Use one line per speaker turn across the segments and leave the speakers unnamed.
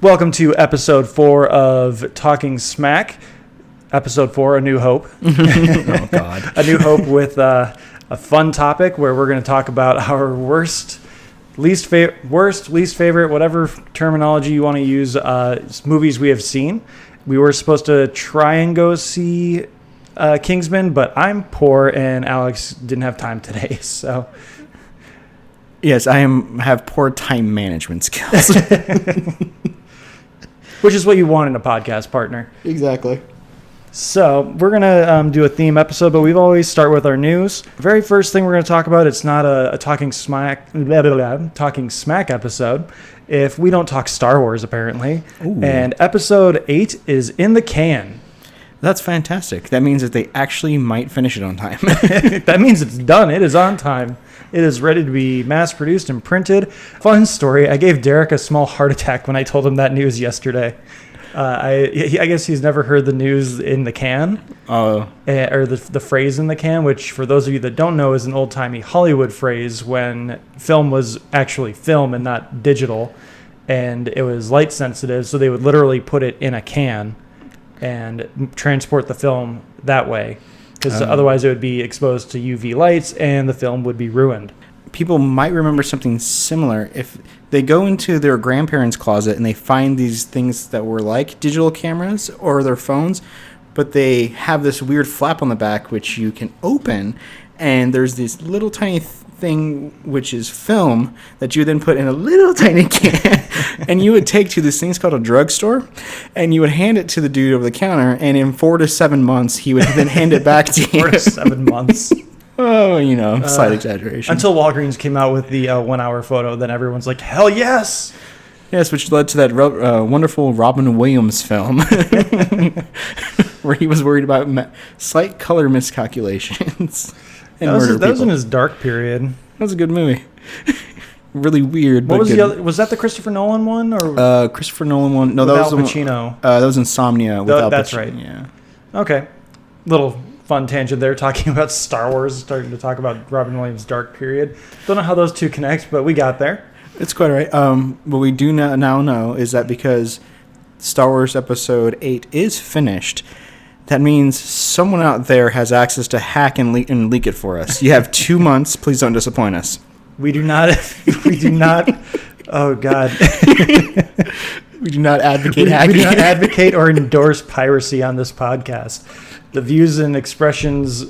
Welcome to episode 4 of Talking Smack. Episode 4, A New Hope.
Oh, God.
A New Hope with a fun topic where we're going to talk about our worst, least favorite, whatever terminology you want to use, movies we have seen. We were supposed to try and go see Kingsman, but I'm poor and Alex didn't have time today, so...
Yes, I have poor time management skills.
Which is what you want in a podcast partner.
Exactly.
So we're going to do a theme episode, but we've always start with our news. Very first thing we're going to talk about, it's not a Talking Smack episode if we don't talk Star Wars, apparently. Ooh. And episode 8 is in the can.
That's fantastic. That means that they actually might finish it on time.
That memeans it's done. It is on time. It is ready to be mass-produced and printed. Fun story. I gave Derek a small heart attack when I told him that news yesterday. I guess he's never heard the news in the can. Or the phrase in the can, which for those of you that don't know is an old-timey Hollywood phrase when film was actually film and not digital. And it was light sensitive, so they would literally put it in a can and transport the film that way. Because otherwise it would be exposed to UV lights and the film would be ruined.
People might remember something similar if they go into their grandparents' closet and they find these things that were like digital cameras or their phones, but they have this weird flap on the back which you can open, and there's this little tiny thing which is film that you then put in a little tiny can and you would take to this thing's called a drugstore, and you would hand it to the dude over the counter, and in 4 to 7 months he would then hand it back to you.
4 to 7 months.
Oh, slight exaggeration.
Until Walgreens came out with the 1 hour photo, then everyone's like, hell yes!
Yes, which led to that wonderful Robin Williams film where he was worried about slight color miscalculations.
And that was in his dark period.
That was a good movie. Really weird.
What
but
was
good.
The other? Was that the Christopher Nolan one, or
Christopher Nolan one? No,
with
that was
Al Pacino.
That was Insomnia with Al Pacino.
That's right.
Yeah.
Okay. Little fun tangent there, talking about Star Wars, starting to talk about Robin Williams' dark period. Don't know how those two connect, but we got there.
It's quite all right. What we do now know is that because Star Wars Episode 8 is finished, that means someone out there has access to hack and leak it for us. You have 2 months. Please don't disappoint us.
We do not. Oh, God.
We do not advocate hacking.
We do not advocate or endorse piracy on this podcast. The views and expressions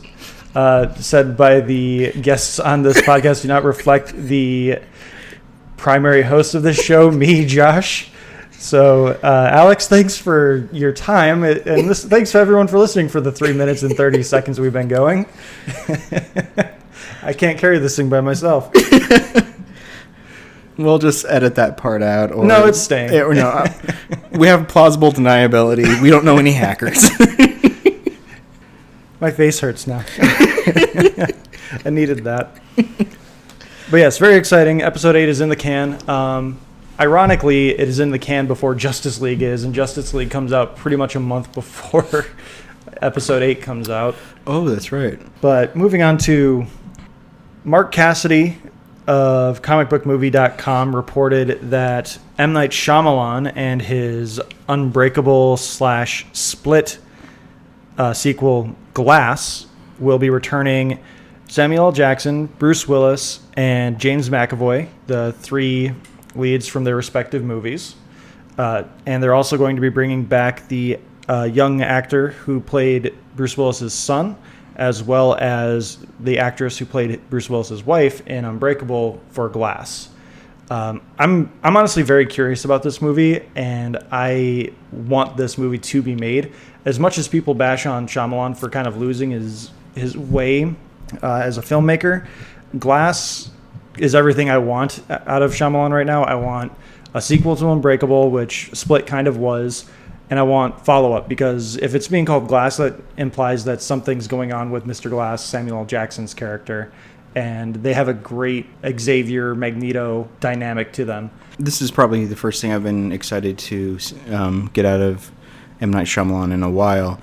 said by the guests on this podcast do not reflect the primary host of this show, me, Josh. So, Alex, thanks for your time, and thanks for everyone for listening for the 3 minutes and 30 seconds we've been going. I can't carry this thing by myself.
We'll just edit that part out. Or,
no, it's staying.
We have plausible deniability. We don't know any hackers.
My face hurts now. I needed that. But yes, very exciting. Episode 8 is in the can. Ironically, it is in the can before Justice League is, and Justice League comes out pretty much a month before Episode 8 comes out.
Oh, that's right.
But moving on to Mark Cassidy of comicbookmovie.com reported that M. Night Shyamalan and his Unbreakable/Split sequel Glass will be returning Samuel L. Jackson, Bruce Willis, and James McAvoy, the 3 leads from their respective movies. And they're also going to be bringing back the young actor who played Bruce Willis's son, as well as the actress who played Bruce Willis's wife in Unbreakable for Glass. I'm honestly very curious about this movie, and I want this movie to be made. As much as people bash on Shyamalan for kind of losing his way as a filmmaker, Glass is everything I want out of Shyamalan right now. I want a sequel to Unbreakable, which Split kind of was, and I want follow-up, because if it's being called Glass, that implies that something's going on with Mr. Glass, Samuel L. Jackson's character, and they have a great Xavier Magneto dynamic to them.
This is probably the first thing I've been excited to get out of M. Night Shyamalan in a while,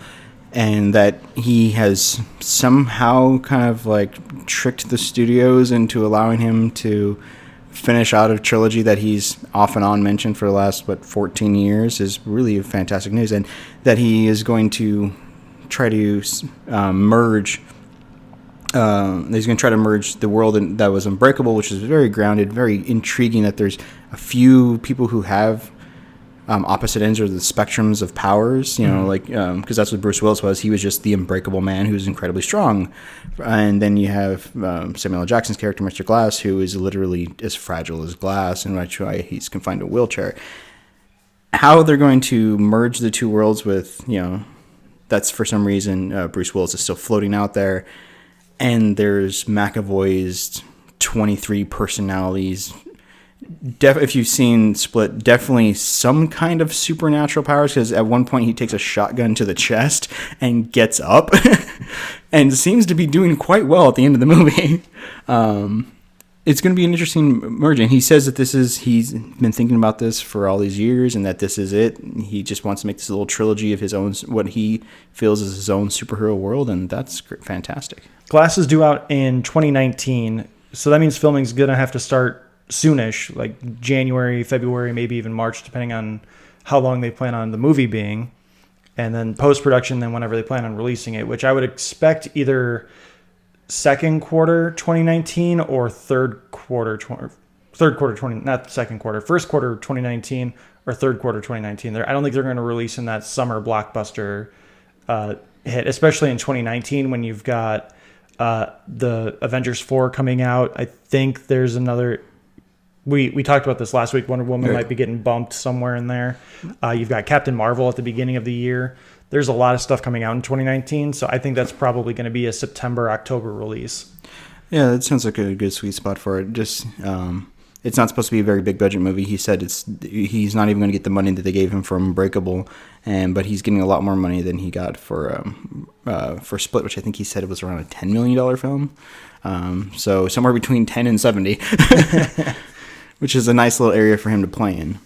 and that he has somehow kind of like tricked the studios into allowing him to finish out a trilogy that he's off and on mentioned for the last 14 years is really fantastic news, and that he is going to try to merge. He's going to try to merge the world that was Unbreakable, which is very grounded, very intriguing. That there's a few people who have opposite ends of the spectrums of powers, like because that's what Bruce Willis was. He was just the unbreakable man who was incredibly strong, and then you have Samuel L. Jackson's character, Mr. Glass, who is literally as fragile as glass, and that's why he's confined to a wheelchair. How they're going to merge the two worlds with, that's for some reason Bruce Willis is still floating out there, and there's McAvoy's 23 personalities. If you've seen Split, definitely some kind of supernatural powers, because at one point he takes a shotgun to the chest and gets up and seems to be doing quite well at the end of the movie. It's going to be an interesting merging. He says that he's been thinking about this for all these years, and that this is it. He just wants to make this little trilogy of his own, what he feels is his own superhero world, and that's fantastic.
Glass is due out in 2019, so that means filming's going to have to start soonish, like January, February, maybe even March, depending on how long they plan on the movie being, and then post-production, then whenever they plan on releasing it, which I would expect either second quarter 2019 or first quarter 2019 or third quarter 2019. I don't think they're going to release in that summer blockbuster hit, especially in 2019 when you've got the Avengers 4 coming out. I think there's another. We talked about this last week. Wonder Woman might be getting bumped somewhere in there. You've got Captain Marvel at the beginning of the year. There's a lot of stuff coming out in 2019, so I think that's probably going to be a September, October release.
Yeah, that sounds like a good sweet spot for it. Just it's not supposed to be a very big budget movie. He said he's not even going to get the money that they gave him for Unbreakable, but he's getting a lot more money than he got for Split, which I think he said it was around a $10 million film. So somewhere between 10 and 70. Which is a nice little area for him to play in.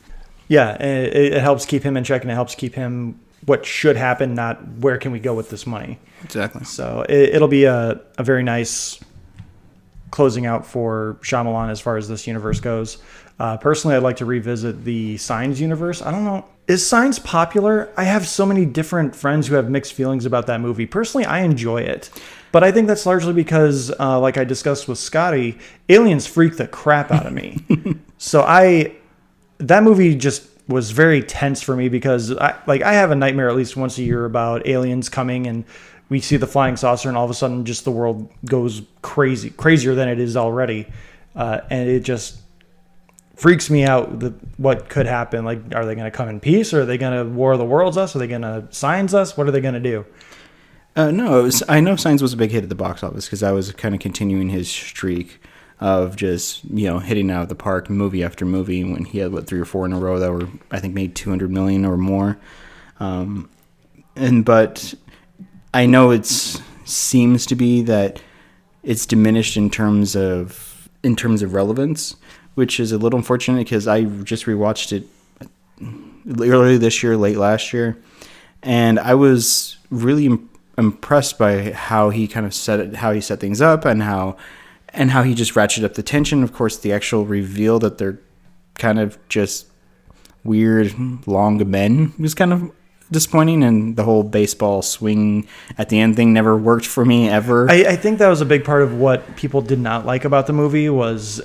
Yeah, it helps keep him in check, and it helps keep him what should happen, not where can we go with this money.
Exactly.
So it'll be a very nice closing out for Shyamalan as far as this universe goes. Personally, I'd like to revisit the Signs universe. I don't know. Is Signs popular? I have so many different friends who have mixed feelings about that movie. Personally, I enjoy it. But I think that's largely because, like I discussed with Scotty, aliens freak the crap out of me. So that movie just was very tense for me because I have a nightmare at least once a year about aliens coming, and we see the flying saucer, and all of a sudden just the world goes crazier than it is already. And it just freaks me out what could happen. Like, are they going to come in peace, or are they going to War of the Worlds us? Are they going to Signs us? What are they going to do?
No, I know Signs was a big hit at the box office because I was kind of continuing his streak of just, hitting out of the park movie after movie, when he had 3 or 4 in a row that were, I think, made $200 million or more. But I know it seems to be that it's diminished in terms of relevance, which is a little unfortunate because I just rewatched it earlier this year, late last year, and I was really impressed by how he kind of set things up, and how he just ratcheted up the tension. Of course, the actual reveal that they're kind of just weird long men was kind of disappointing, and the whole baseball swing at the end thing never worked for me ever.
I think that was a big part of what people did not like about the movie, was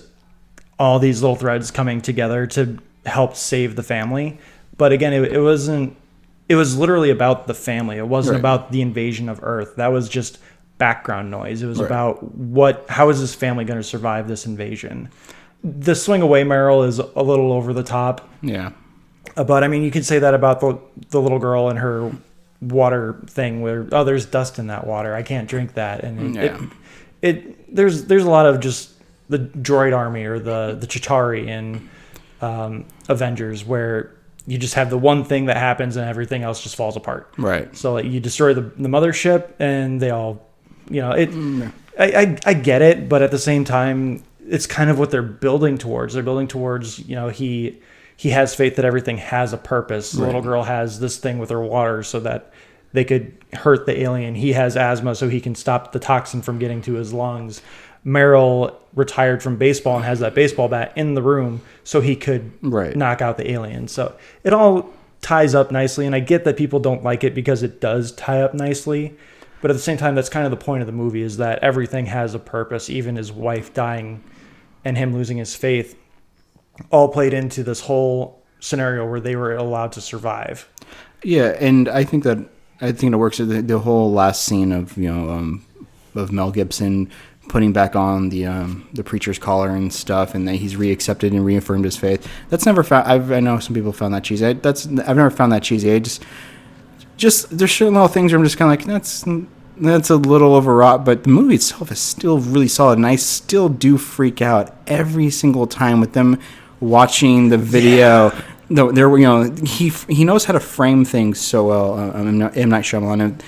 all these little threads coming together to help save the family. But again, it wasn't. It was literally about the family. It wasn't about the invasion of Earth. That was just background noise. It was about how is this family going to survive this invasion? The swing away Meryl is a little over the top.
Yeah.
But I mean, you could say that about the little girl and her water thing where, there's dust in that water. I can't drink that. And there's a lot of just the droid army or the Chitauri in Avengers, where you just have the one thing that happens and everything else just falls apart. Right. So you destroy the mothership and they all, I get it, but at the same time, it's kind of what they're building towards. They're building towards, he has faith that everything has a purpose. The little girl has this thing with her water so that they could hurt the alien. He has asthma so he can stop the toxin from getting to his lungs. Merrill retired from baseball and has that baseball bat in the room so he could
Right.
knock out the alien. So it all ties up nicely, and I get that people don't like it because it does tie up nicely. But at the same time, that's kind of the point of the movie, is that everything has a purpose, even his wife dying and him losing his faith, all played into this whole scenario where they were allowed to survive.
Yeah, and I think it works. The whole last scene of of Mel Gibson putting back on the preacher's collar and stuff, and that he's reaccepted and reaffirmed his faith. That's never found. I know some people found that cheesy. I've never found that cheesy. I just there's certain little things where I'm just kind of like that's a little overwrought, but the movie itself is still really solid, and I still do freak out every single time with them watching the video. Yeah. No, he knows how to frame things so well. M. Night Shyamalan. And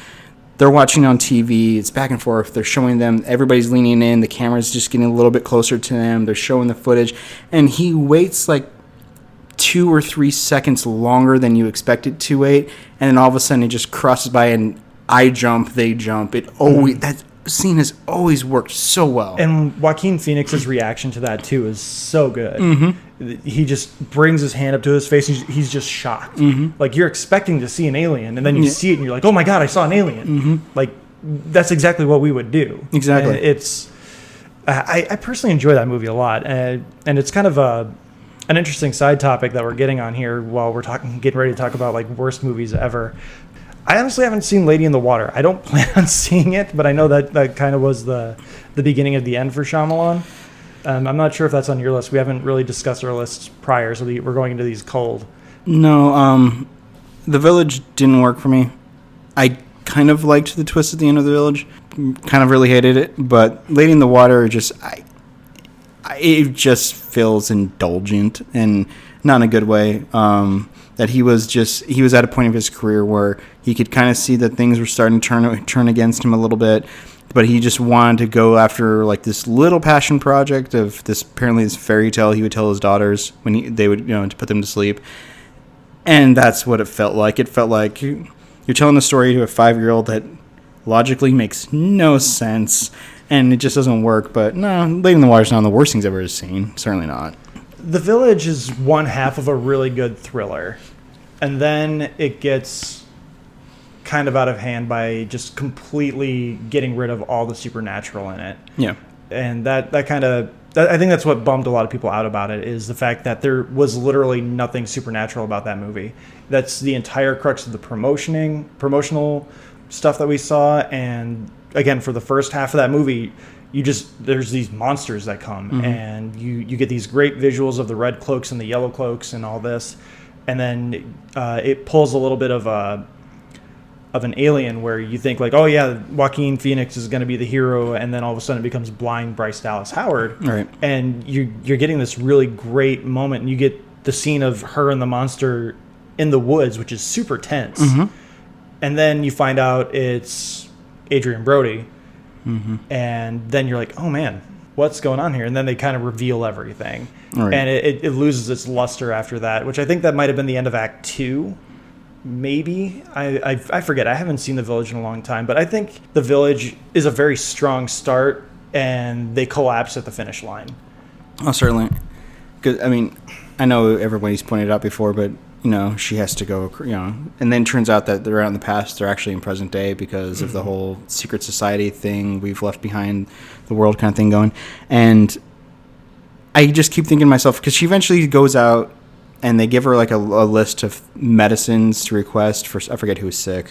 they're watching on TV. It's back and forth. They're showing them. Everybody's leaning in. The camera's just getting a little bit closer to them. They're showing the footage, and he waits like 2 or 3 seconds longer than you expect it to wait, and then all of a sudden it just crosses by, and I jump, they jump. It always that scene has always worked so well.
And Joaquin Phoenix's reaction to that too is so good. Mm-hmm. He just brings his hand up to his face. He's just shocked. Mm-hmm. Like, you're expecting to see an alien, and then you see it, and you're like, "Oh my god, I saw an alien!" Mm-hmm. Like, that's exactly what we would do.
Exactly.
And I personally enjoy that movie a lot, and it's kind of an interesting side topic that we're getting on here while we're getting ready to talk about like worst movies ever. I honestly haven't seen Lady in the Water. I don't plan on seeing it, but I know that kind of was the beginning of the end for Shyamalan. I'm not sure if that's on your list. We haven't really discussed our lists prior, so we're going into these cold.
No, The Village didn't work for me. I kind of liked the twist at the end of The Village. Kind of really hated it, but Lady in the Water it just feels indulgent and not in a good way. That he was at a point of his career where he could kind of see that things were starting to turn against him a little bit, but he just wanted to go after like this little passion project of this fairy tale he would tell his daughters when they would to put them to sleep, and that's what it felt like. It felt like you're telling a story to a 5-year-old that logically makes no sense, and it just doesn't work. But no, Lady in the Water is not one of the worst things I've ever seen. Certainly not.
The Village is one half of a really good thriller, and then it gets kind of out of hand by just completely getting rid of all the supernatural in it.
Yeah.
And I think that's what bummed a lot of people out about it, is the fact that there was literally nothing supernatural about that movie. That's the entire crux of the promotional stuff that we saw. And again, for the first half of that movie, there's these monsters that come, mm-hmm. and you get these great visuals of the red cloaks and the yellow cloaks and all this, and then it pulls a little bit of an Alien, where you think like, oh yeah, Joaquin Phoenix is going to be the hero, and then all of a sudden it becomes blind Bryce Dallas Howard,
right? And
you're getting this really great moment, and you get the scene of her and the monster in the woods, which is super tense, mm-hmm. and then you find out it's Adrian Brody. Mm-hmm. And then you're like, oh man, what's going on here? And then they kind of reveal everything, right. And it loses its luster after that, which I think that might have been the end of Act 2, maybe. I forget. I haven't seen The Village in a long time, but I think The Village is a very strong start, and they collapse at the finish line.
Oh, certainly. Because I mean, I know everybody's pointed out before, but she has to go, and then turns out that they're out in the past, they're actually in present day because mm-hmm. of the whole secret society thing, we've left behind the world kind of thing going. And I just keep thinking to myself, because she eventually goes out and they give her like a list of medicines to request for, I forget who's sick.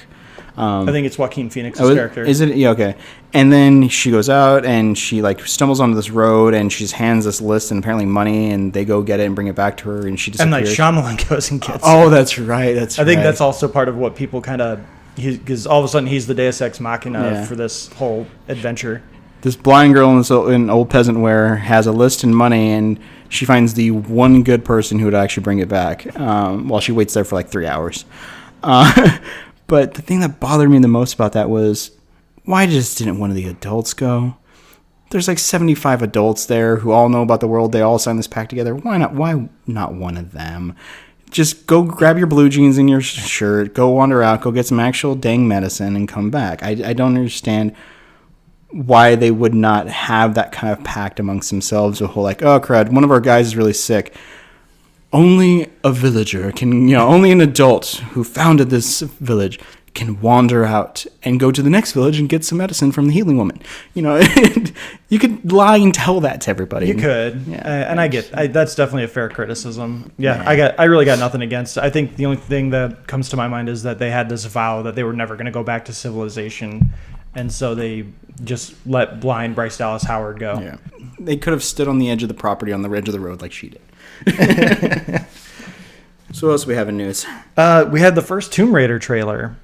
I think it's Joaquin Phoenix's character.
Is it? Yeah, okay. And then she goes out and she like stumbles onto this road and she just hands this list and apparently money, and they go get it and bring it back to her, and she disappears.
And like Shyamalan goes and gets
it. That's right. I
think that's also part of what people kind of, because all of a sudden he's the Deus Ex Machina for this whole adventure.
This blind girl in old peasant wear has a list and money, and she finds the one good person who would actually bring it back, while she waits there for like 3 hours. But the thing that bothered me the most about that was, why just didn't one of the adults go? There's like 75 adults there who all know about the world. They all signed this pact together. Why not? Why not one of them? Just go grab your blue jeans and your shirt, go wander out, go get some actual dang medicine, and come back. I don't understand why they would not have that kind of pact amongst themselves. A whole like, oh crud, one of our guys is really sick. Only a villager can, only an adult who founded this village can wander out and go to the next village and get some medicine from the healing woman. You could lie and tell that to everybody.
You could, and that's definitely a fair criticism. Yeah, I really got nothing against it. I think the only thing that comes to my mind is that they had this vow that they were never going to go back to civilization, and so they just let blind Bryce Dallas Howard go.
Yeah, they could have stood on the edge of the property, on the edge of the road, like she did. So what else do we have in news?
We had the first Tomb Raider trailer.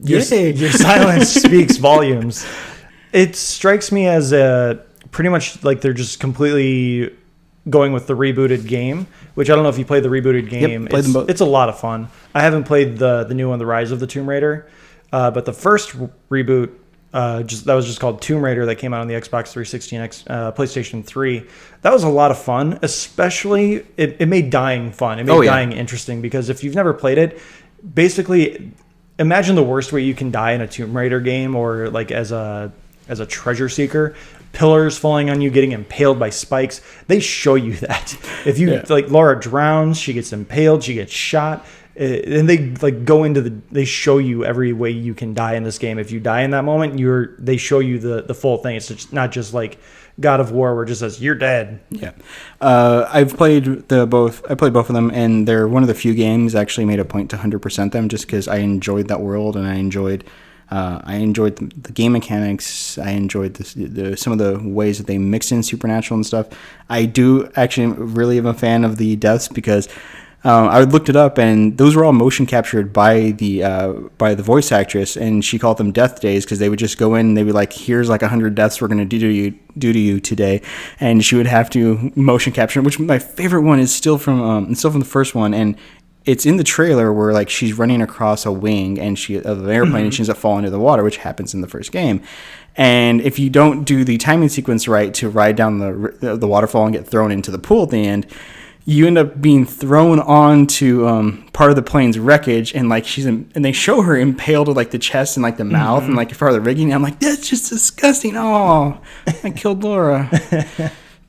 Your silence speaks volumes. It strikes me as pretty much like they're just completely going with the rebooted game, which I don't know if you played the rebooted game.
Yep, played them both.
It's a lot of fun. I haven't played the new one, The Rise of the Tomb Raider, but the first reboot, that was just called Tomb Raider, that came out on the Xbox 360 and PlayStation 3. That was a lot of fun, especially it made dying fun. It made dying interesting, because if you've never played it, basically imagine the worst way you can die in a Tomb Raider game, or like as a treasure seeker. Pillars falling on you, getting impaled by spikes. They show you that. If you like, Laura drowns, she gets impaled, she gets shot. And they like go into they show you every way you can die in this game. If you die in that moment, they show you the full thing. It's not just like God of War where it just says you're dead.
Yeah. I've played both. I played both of them, and they're one of the few games I actually made a point to 100% them, just because I enjoyed that world, and I enjoyed the game mechanics. I enjoyed some of the ways that they mixed in supernatural and stuff. I do actually really am a fan of the deaths, because I looked it up, and those were all motion captured by the voice actress, and she called them death days, because they would just go in and they'd be like, here's like 100 deaths we're going to do to you today, and she would have to motion capture it, which my favorite one is still from the first one, and it's in the trailer where like she's running across a wing of an airplane and she ends up falling into the water, which happens in the first game. And if you don't do the timing sequence right to ride down the waterfall and get thrown into the pool at the end, you end up being thrown onto part of the plane's wreckage, and like and they show her impaled with like the chest and like the mouth and like part of the rigging. And I'm like, that's just disgusting. Oh, I killed Laura.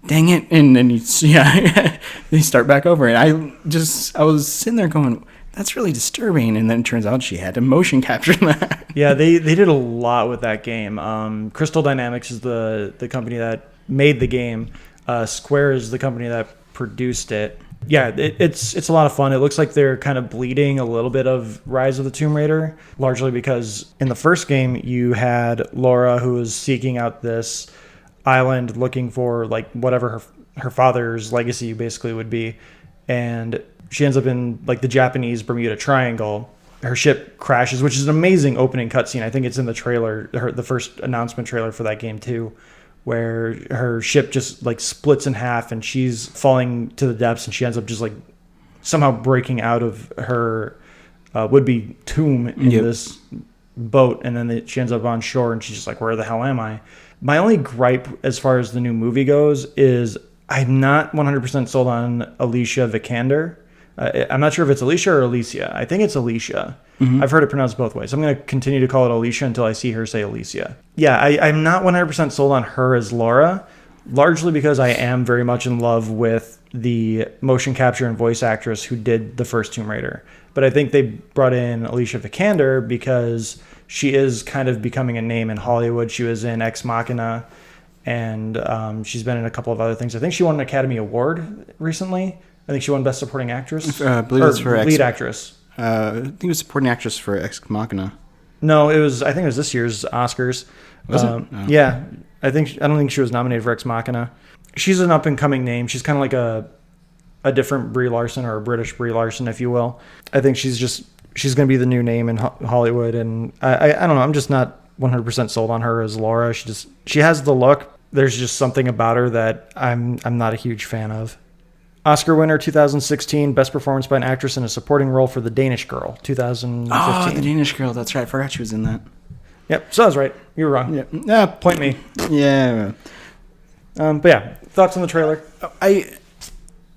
Dang it. And then they start back over. And I was sitting there going, that's really disturbing. And then it turns out she had to motion capture that.
Yeah, they did a lot with that game. Crystal Dynamics is the company that made the game. Square is the company that produced it. Yeah, it's a lot of fun. It looks like they're kind of bleeding a little bit of Rise of the Tomb Raider, largely because in the first game you had Laura, who was seeking out this island looking for like whatever her father's legacy basically would be, and she ends up in like the Japanese Bermuda Triangle. Her ship crashes, which is an amazing opening cutscene. I think it's in the trailer, the first announcement trailer for that game too, where her ship just like splits in half and she's falling to the depths, and she ends up just like somehow breaking out of her would-be tomb in this boat, and then she ends up on shore, and she's just like, where the hell am I? My only gripe as far as the new movie goes is I'm not 100% sold on Alicia Vikander. I'm not sure if it's Alicia or Alicia. I think it's Alicia. Mm-hmm. I've heard it pronounced both ways. I'm going to continue to call it Alicia until I see her say Alicia. Yeah, I'm not 100% sold on her as Laura, largely because I am very much in love with the motion capture and voice actress who did the first Tomb Raider. But I think they brought in Alicia Vikander because she is kind of becoming a name in Hollywood. She was in Ex Machina, and she's been in a couple of other things. I think she won an Academy Award recently. I think she won Best Supporting Actress.
I believe it's for
lead actress.
I think it was Supporting Actress for Ex Machina.
No, I think it was this year's Oscars.
Was it? Oh.
Yeah, I don't think she was nominated for Ex Machina. She's an up and coming name. She's kind of like a different Brie Larson, or a British Brie Larson, if you will. I think she's going to be the new name in Hollywood, and I don't know. I'm just not 100% sold on her as Laura. She has the look. There's just something about her that I'm not a huge fan of. Oscar winner 2016, Best Performance by an Actress in a Supporting Role for The Danish Girl, 2015.
Oh, The Danish Girl. That's right. I forgot she was in that.
Yep. So I was right. You were wrong.
Yeah.
Point me.
Yeah.
But yeah, thoughts on the trailer?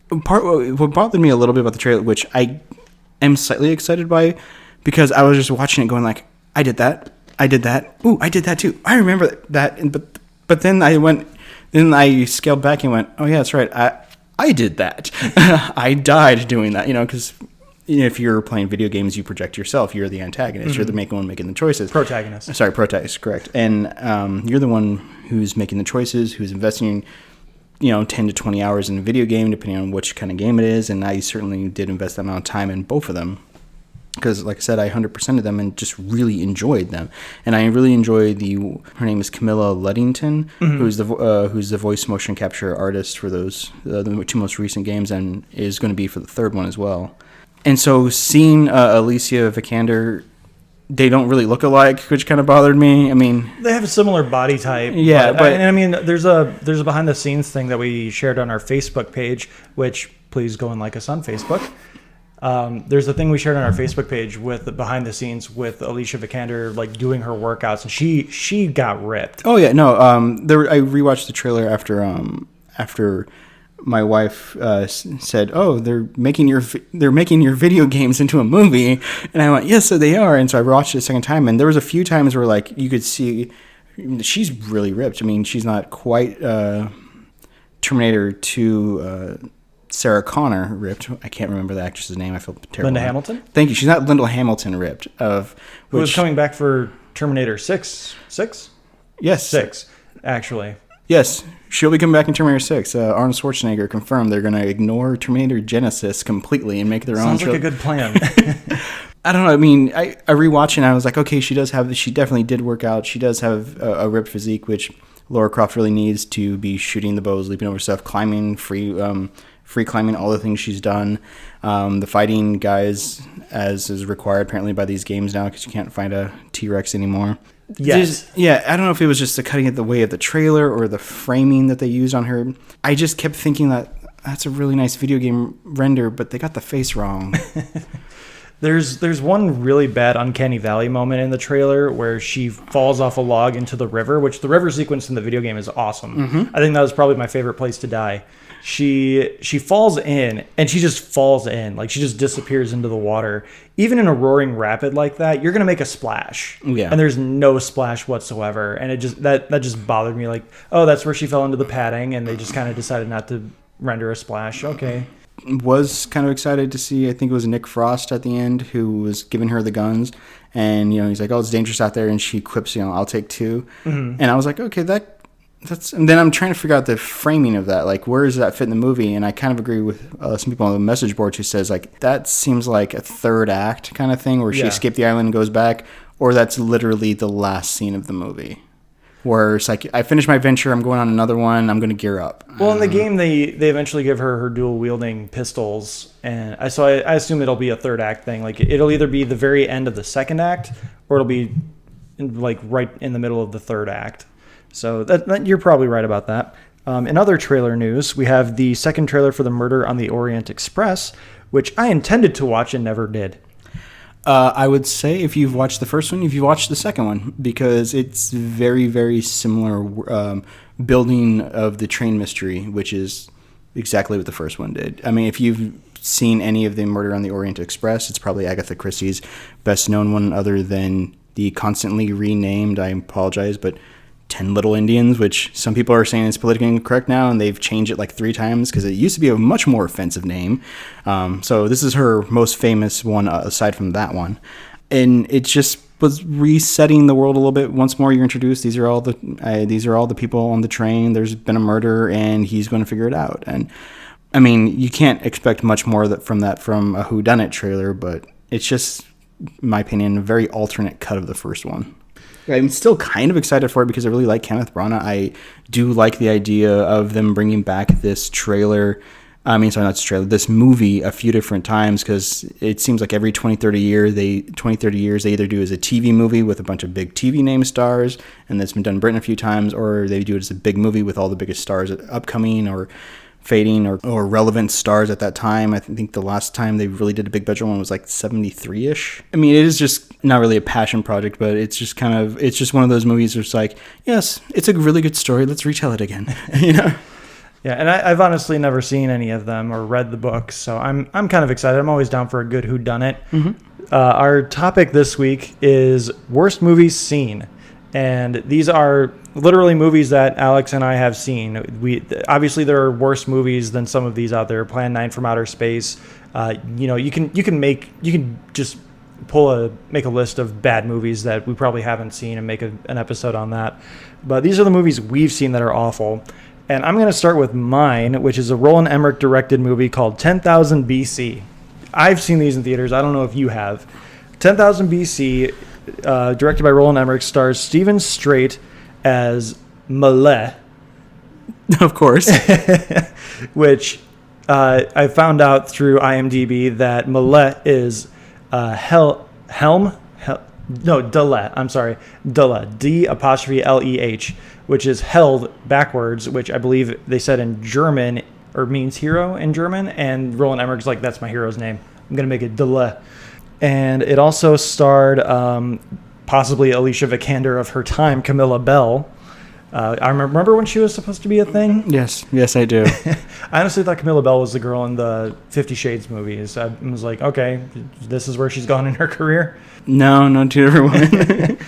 What bothered me a little bit about the trailer, which I am slightly excited by, because I was just watching it going like, I did that. I did that. Ooh, I did that too. I remember that. But then I scaled back and went, oh yeah, that's right. I did that. I died doing that, because if you're playing video games, you project yourself. You're the antagonist. Mm-hmm. You're the one making the choices.
Protagonist.
Sorry, protagonist, correct. And you're the one who's making the choices, who's investing 10 to 20 hours in a video game, depending on which kind of game it is. And I certainly did invest that amount of time in both of them. Because, like I said, I 100%ed them and just really enjoyed them. And I really enjoy her name is Camilla Luddington, mm-hmm. who's the voice motion capture artist for those the two most recent games, and is going to be for the third one as well. And so seeing Alicia Vikander, they don't really look alike, which kind of bothered me. I mean,
they have a similar body type.
Yeah, but
I mean, there's a behind the scenes thing that we shared on our Facebook page, which please go and like us on Facebook. There's a thing we shared on our Facebook page with the behind the scenes with Alicia Vikander, like doing her workouts, and she got ripped.
Oh yeah, no. I rewatched the trailer after my wife said, "Oh, they're making your video games into a movie," and I went, "Yes, so they are." And so I watched it a second time, and there was a few times where like you could see she's really ripped. I mean, she's not quite Terminator 2. Sarah Connor ripped. I can't remember the actress's name. I feel terrible.
Linda Hamilton?
Thank you. She's not Linda Hamilton ripped. Who
was coming back for Terminator 6? 6?
Yes.
6, actually.
Yes. She'll be coming back in Terminator 6. Arnold Schwarzenegger confirmed they're going to ignore Terminator Genesis completely and make their own.
Sounds like a good plan.
I don't know. I mean, I rewatched and I was like, okay, she definitely did work out. She does have a ripped physique, which Lara Croft really needs to be shooting the bows, leaping over stuff, climbing, free climbing, all the things she's done. The fighting guys, as is required apparently by these games now, because you can't find a T-Rex anymore.
Yes.
Yeah, I don't know if it was just the cutting it the way of the trailer or the framing that they used on her. I just kept thinking that's a really nice video game render, but they got the face wrong.
There's one really bad Uncanny Valley moment in the trailer where she falls off a log into the river, which the river sequence in the video game is awesome. Mm-hmm. I think that was probably my favorite place to die. She falls in, and she just falls in. Like, she just disappears into the water. Even in a roaring rapid like that, you're going to make a splash.
Yeah.
And there's no splash whatsoever. And it just that just bothered me. Like, oh, that's where she fell into the padding, and they just kind of decided not to render a splash. Okay.
Was kind of excited to see, I think it was Nick Frost at the end who was giving her the guns. And, he's like, oh, it's dangerous out there. And she quips, I'll take 2. Mm-hmm. And I was like, okay, and then I'm trying to figure out the framing of that. Like, where does that fit in the movie? And I kind of agree with some people on the message board who says, like, that seems like a third act kind of thing where she escaped the island and goes back. Or that's literally the last scene of the movie. Where it's like, I finished my venture, I'm going on another one, I'm going to gear up.
Well, in the game, they eventually give her dual-wielding pistols. And I assume it'll be a third act thing. Like, it'll either be the very end of the second act, or it'll be, like, right in the middle of the third act. So that you're probably right about that. In other trailer news, we have the second trailer for the Murder on the Orient Express, which I intended to watch and never did.
I would say if you've watched the first one, you've watched the second one, because it's very, very similar building of the train mystery, which is exactly what the first one did. I mean, if you've seen any of the Murder on the Orient Express, it's probably Agatha Christie's best known one, other than the constantly renamed, I apologize, but 10 Little Indians, which some people are saying is politically incorrect now, and they've changed it like 3 times because it used to be a much more offensive name. So this is her most famous one aside from that one. And it just was resetting the world a little bit. Once more, you're introduced. These are all the people on the train. There's been a murder, and he's going to figure it out. And I mean, you can't expect much more from a whodunit trailer, but it's just, in my opinion, a very alternate cut of the first one. I'm still kind of excited for it because I really like Kenneth Branagh. I do like the idea of them bringing back this this movie a few different times, because it seems like every 20-30 years they either do as a TV movie with a bunch of big TV name stars, and that's been done in Britain a few times, or they do it as a big movie with all the biggest stars upcoming or fading or relevant stars at that time. I think the last time they really did a big budget one was like 73-ish. I mean, it is just not really a passion project, but it's just one of those movies where it's like, yes, it's a really good story, let's retell it again.
Yeah, and I've honestly never seen any of them or read the books, so I'm kind of excited. I'm always down for a good whodunit. Mm-hmm. Our topic this week is worst movies seen. And these are literally movies that Alex and I have seen. Obviously there are worse movies than some of these out there. Plan 9 from Outer Space. You can make a list of bad movies that we probably haven't seen and make an episode on that. But these are the movies we've seen that are awful. And I'm going to start with mine, which is a Roland Emmerich directed movie called 10,000 BC. I've seen these in theaters. I don't know if you have. 10,000 BC, directed by Roland Emmerich, stars Stephen Strait as Mallet.
Of course.
Which I found out through IMDb that Mallet is Dallet. I'm sorry. Dallet. D''Leh, which is held backwards, which I believe they said in German, or means hero in German. And Roland Emmerich's like, that's my hero's name. I'm going to make it Dallet. And it also starred possibly Alicia Vikander of her time, Camilla Bell. I remember when she was supposed to be a thing.
Yes, I do.
I honestly thought Camilla Bell was the girl in the 50 Shades movies. I was like, okay, this is where she's gone in her career.
No, to everyone.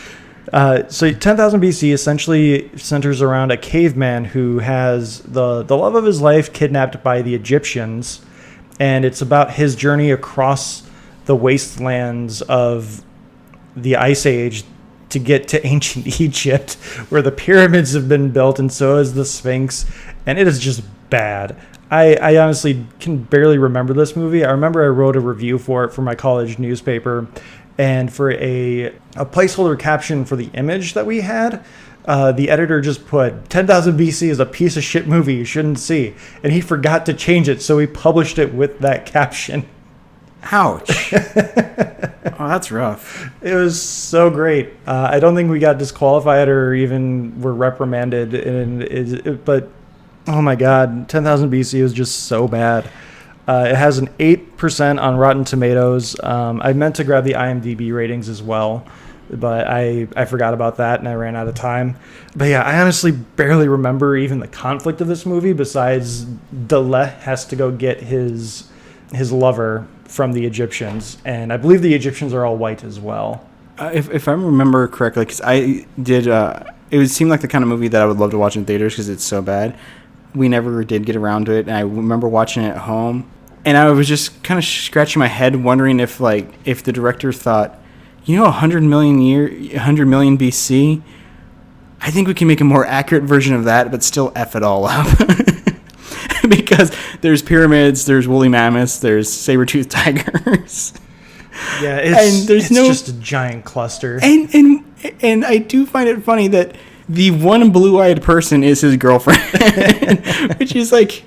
So 10,000 BC essentially centers around a caveman who has the love of his life kidnapped by the Egyptians. And it's about his journey across the wastelands of the Ice Age to get to ancient Egypt, where the pyramids have been built, and so is the Sphinx, and it is just bad. I honestly can barely remember this movie. I remember I wrote a review for it for my college newspaper, and for a placeholder caption for the image that we had, the editor just put 10,000 BC is a piece of shit movie you shouldn't see, and he forgot to change it, so he published it with that caption.
Ouch. Oh, that's rough.
It was so great. I don't think we got disqualified or even were reprimanded. But, oh my God, 10,000 BC was just so bad. It has an 8% on Rotten Tomatoes. I meant to grab the IMDb ratings as well, but I forgot about that and I ran out of time. But yeah, I honestly barely remember even the conflict of this movie besides Dallet has to go get his lover from the Egyptians, and I believe the Egyptians are all white as well.
If I remember correctly, because I did, it would seem like the kind of movie that I would love to watch in theaters because it's so bad. We never did get around to it, and I remember watching it at home, and I was just kind of scratching my head, wondering if the director thought, 100 million BC, I think we can make a more accurate version of that, but still F it all up. Because there's pyramids, there's woolly mammoths, there's saber-toothed tigers.
Yeah, it's just a giant cluster.
And I do find it funny that the one blue-eyed person is his girlfriend, which is like,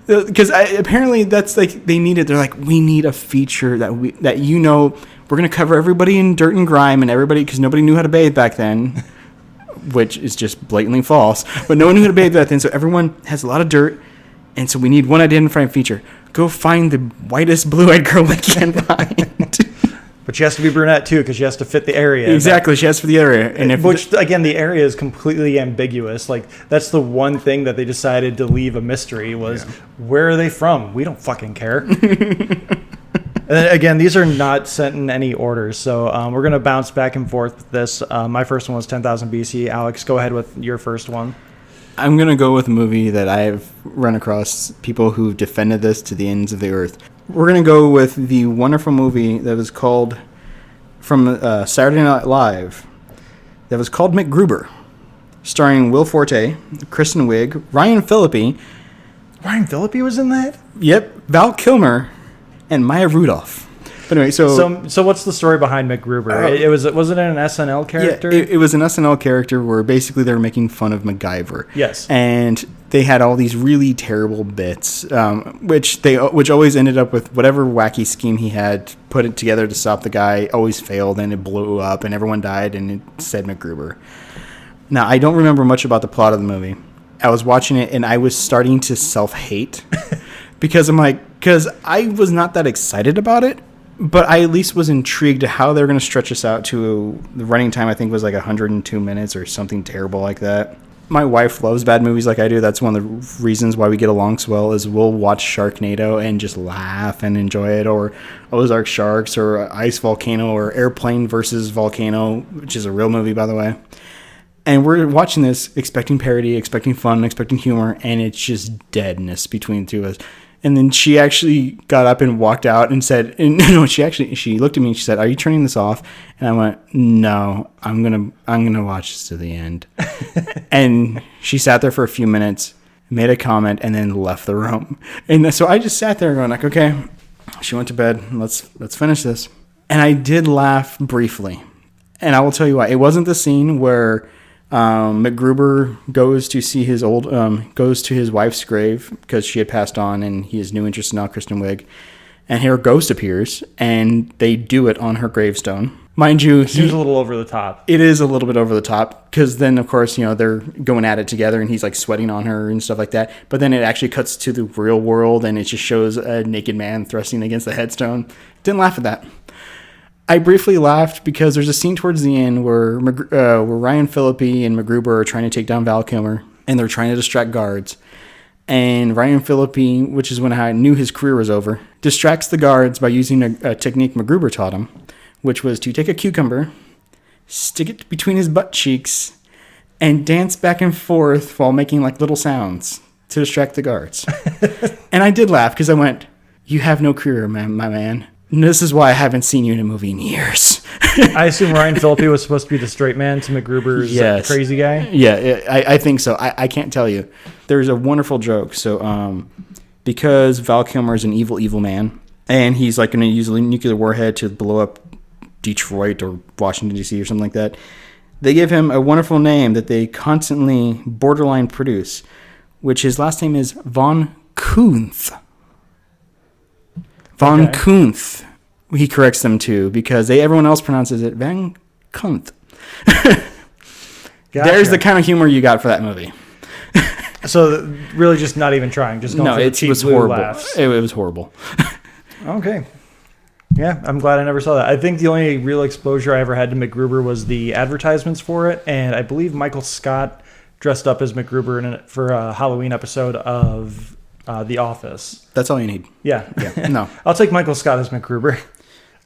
because apparently that's like they needed. They're like, we need a feature that we're gonna cover everybody in dirt and grime and everybody because nobody knew how to bathe back then, which is just blatantly false. But no one knew how to bathe back then, so everyone has a lot of dirt. And so we need one identifying feature. Go find the whitest blue-eyed girl we can find.
But she has to be brunette, too, because she has to fit the area.
Exactly, she has to fit the area. And
again, the area is completely ambiguous. Like, that's the one thing that they decided to leave a mystery was, where are they from? We don't fucking care. And then, again, these are not sent in any order, so we're going to bounce back and forth with this. My first one was 10,000 BC. Alex, go ahead with your first one.
I'm going to go with a movie that I've run across people who've defended this to the ends of the earth. We're going to go with the wonderful movie that was called, from Saturday Night Live, that was called MacGruber, starring Will Forte, Kristen Wiig, Ryan Phillippe.
Ryan Phillippe was in that?
Yep, Val Kilmer, and Maya Rudolph. But anyway,
so what's the story behind MacGruber? Was it an SNL character?
Yeah, it was an SNL character where basically they were making fun of MacGyver.
Yes,
and they had all these really terrible bits, which always ended up with whatever wacky scheme he had put it together to stop the guy always failed and it blew up and everyone died and it said MacGruber. Now I don't remember much about the plot of the movie. I was watching it and I was starting to self-hate because I was not that excited about it. But I at least was intrigued to how they were going to stretch us out to the running time. I think was like 102 minutes or something terrible like that. my wife loves bad movies like I do. That's one of the reasons why we get along so well is we'll watch Sharknado and just laugh and enjoy it, or Ozark Sharks, or Ice Volcano, or Airplane versus Volcano, which is a real movie, by the way. And we're watching this expecting parody, expecting fun, expecting humor, and it's just deadness between the two of us. And then she actually got up and walked out and said, and, no, she looked at me and she said, "Are you turning this off?" And I went, "No, I'm gonna watch this to the end." And she sat there for a few minutes, made a comment, and then left the room. And so I just sat there going like, okay, she went to bed. Let's finish this. And I did laugh briefly. And I will tell you why. It wasn't the scene where MacGruber goes to see goes to his wife's grave because she had passed on, and his new interest is now Kristen Wiig. And her ghost appears, and they do it on her gravestone. Mind you,
It seems a little over the top.
it is a little bit over the top because then, of course, they're going at it together, and he's like sweating on her and stuff like that. But then it actually cuts to the real world, and it just shows a naked man thrusting against the headstone. Didn't laugh at that. I briefly laughed because there's a scene towards the end where Ryan Phillippe and MacGruber are trying to take down Val Kilmer, and they're trying to distract guards. And Ryan Phillippe, which is when I knew his career was over, distracts the guards by using a technique MacGruber taught him, which was to take a cucumber, stick it between his butt cheeks, and dance back and forth while making like little sounds to distract the guards. And I did laugh because I went, "You have no career, my man. This is why I haven't seen you in a movie in years."
I assume Ryan Phillippe was supposed to be the straight man to MacGruber's
Yes.
crazy guy.
Yeah, I think so. I can't tell you. There's a wonderful joke. So, because Val Kilmer is an evil, evil man, and he's like going to use a nuclear warhead to blow up Detroit or Washington, D.C. or something like that, they give him a wonderful name that they constantly borderline produce, which his last name is Von Kunth. Von
Okay.
Kunth. He corrects them too because everyone else pronounces it Van Kunth.
Gotcha.
There's the kind of humor you got for that movie.
So really just not even trying, just going
No,
for the
it
cheap
was
blue
horrible.
laughs.
It was horrible.
Okay. Yeah, I'm glad I never saw that. I think the only real exposure I ever had to MacGruber was the advertisements for it, and I believe Michael Scott dressed up as MacGruber in it for a Halloween episode of The Office.
That's all you need.
Yeah.
No.
I'll take Michael Scott as MacGruber.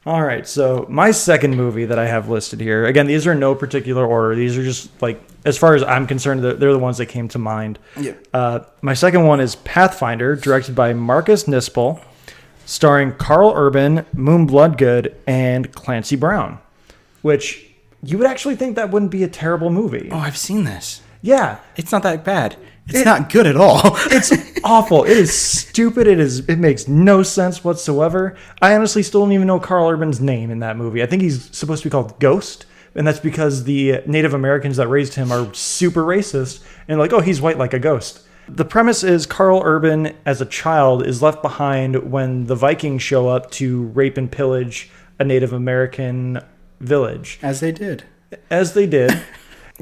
All right, so my second movie that I have listed here, again, these are in no particular order. These are just, like, as far as I'm concerned, they're the ones that came to mind.
Yeah.
My second one is Pathfinder, directed by Marcus Nispel, starring Carl Urban, Moon Bloodgood, and Clancy Brown, which you would actually think that wouldn't be a terrible movie.
Oh, I've seen this.
Yeah,
It's not that bad. It's not good at all.
it's awful. It is stupid. It makes no sense whatsoever. I honestly still don't even know Carl Urban's name in that movie. I think he's supposed to be called Ghost, and that's because the Native Americans that raised him are super racist and like, oh, he's white like a ghost. The premise is Carl Urban, as a child, is left behind when the Vikings show up to rape and pillage a Native American village.
As they did.
As they did,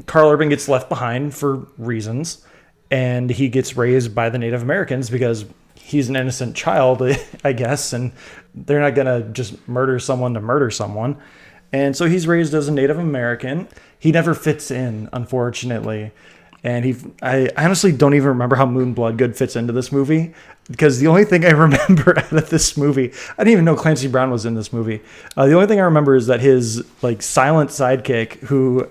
Carl Urban gets left behind for reasons, and he gets raised by the Native Americans because he's an innocent child, I guess, and they're not going to just murder someone to murder someone. And so he's raised as a Native American. He never fits in, unfortunately. And I honestly don't even remember how Moon Bloodgood fits into this movie, because the only thing I remember out of this movie, I didn't even know Clancy Brown was in this movie. The only thing I remember is that his like silent sidekick, who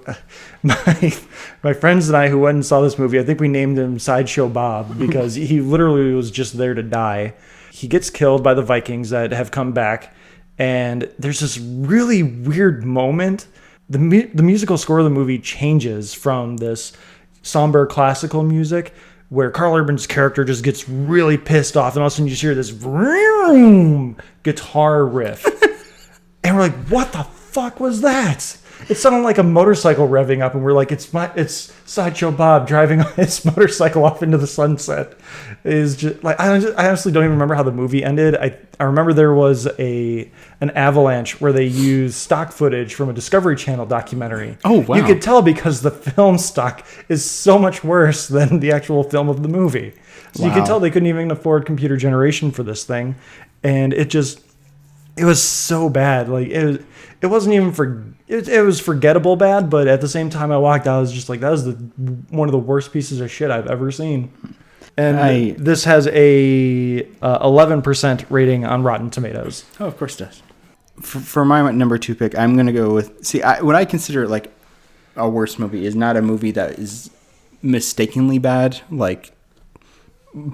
my friends and I who went and saw this movie, I think we named him Sideshow Bob because he literally was just there to die. He gets killed by the Vikings that have come back, and there's this really weird moment. The musical score of the movie changes from this somber classical music where Carl Urban's character just gets really pissed off, and all of a sudden you just hear this vroom guitar riff. And we're like, what the fuck was that? It sounded like a motorcycle revving up, and we're like, it's Sideshow Bob driving his motorcycle off into the sunset. Is just like I honestly don't even remember how the movie ended. I remember there was an avalanche where they used stock footage from a Discovery Channel documentary.
Oh, wow.
You could tell because the film stock is so much worse than the actual film of the movie. So you
Wow.
could tell they couldn't even afford computer generation for this thing, and it just It was so bad. Like it wasn't even it was forgettable bad, but at the same time I walked out, I was just like, that was one of the worst pieces of shit I've ever seen. And this has a 11% rating on Rotten Tomatoes.
Oh, of course it does. For my number 2 pick, I'm going to go with... See, what I consider like a worst movie is not a movie that is mistakenly bad, like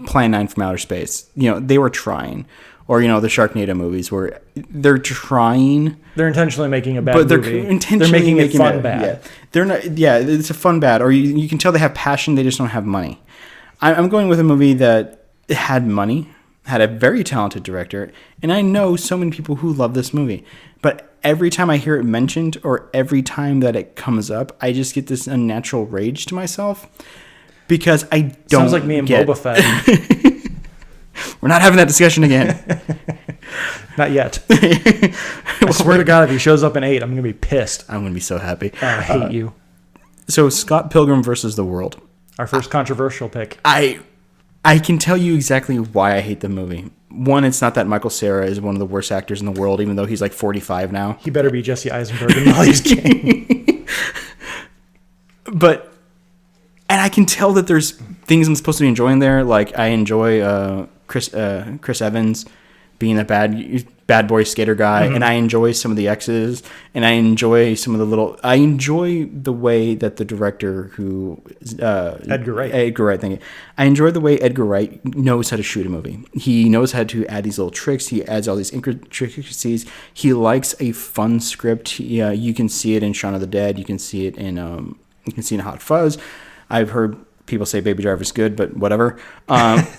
Plan 9 from Outer Space. You know, they were trying. Or, you know, the Sharknado movies where they're trying...
They're intentionally making a bad
but
movie.
They're
making it fun bad.
Yeah. They're not... Yeah, it's a fun bad. Or you can tell they have passion, they just don't have money. I'm going with a movie that had money, had a very talented director, and I know so many people who love this movie. But every time I hear it mentioned or every time that it comes up, I just get this unnatural rage to myself because I don't
Sounds like me and Boba Fett.
We're not having that discussion again.
Not yet. I swear to God, if he shows up in 8, I'm going to be pissed.
I'm going to be so happy.
I hate you.
So Scott Pilgrim versus the World.
Our first controversial pick.
I can tell you exactly why I hate the movie. One, it's not that Michael Cera is one of the worst actors in the world, even though he's like 45 now.
He better be Jesse Eisenberg in Molly's Game.
And I can tell that there's things I'm supposed to be enjoying there. Like I enjoy Chris Evans being a bad boy skater guy, and I enjoy some of the X's, and I enjoy some of the I enjoy the way that the director who Edgar Wright, thank you. I enjoy the way Edgar Wright knows how to shoot a movie. He knows how to add these little tricks. He adds all these intricacies. He likes a fun script. You can see it in Shaun of the Dead. You can see it in Hot Fuzz. I've heard people say Baby Driver's good, but whatever. The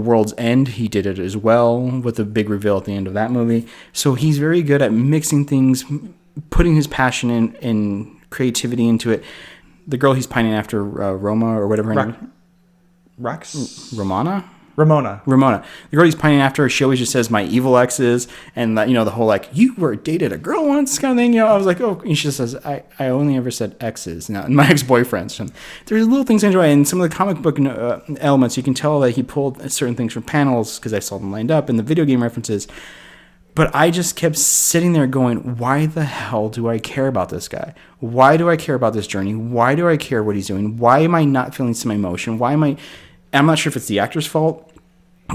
World's End, he did it as well with a big reveal at the end of that movie. So he's very good at mixing things, putting his passion and creativity into it. The girl he's pining after, Roma or whatever her name is. Ramona. The girl he's pining after, she always just says my evil exes, and that, you know, the whole like, you were dated a girl once kind of thing. You know, I was like, oh, and she just says, I only ever said exes now, and my ex-boyfriends. And there's little things I enjoy, and some of the comic book elements, you can tell that he pulled certain things from panels because I saw them lined up, and the video game references. But I just kept sitting there going, why the hell do I care about this guy? Why do I care about this journey? Why do I care what he's doing? Why am I not feeling some emotion? I'm not sure if it's the actor's fault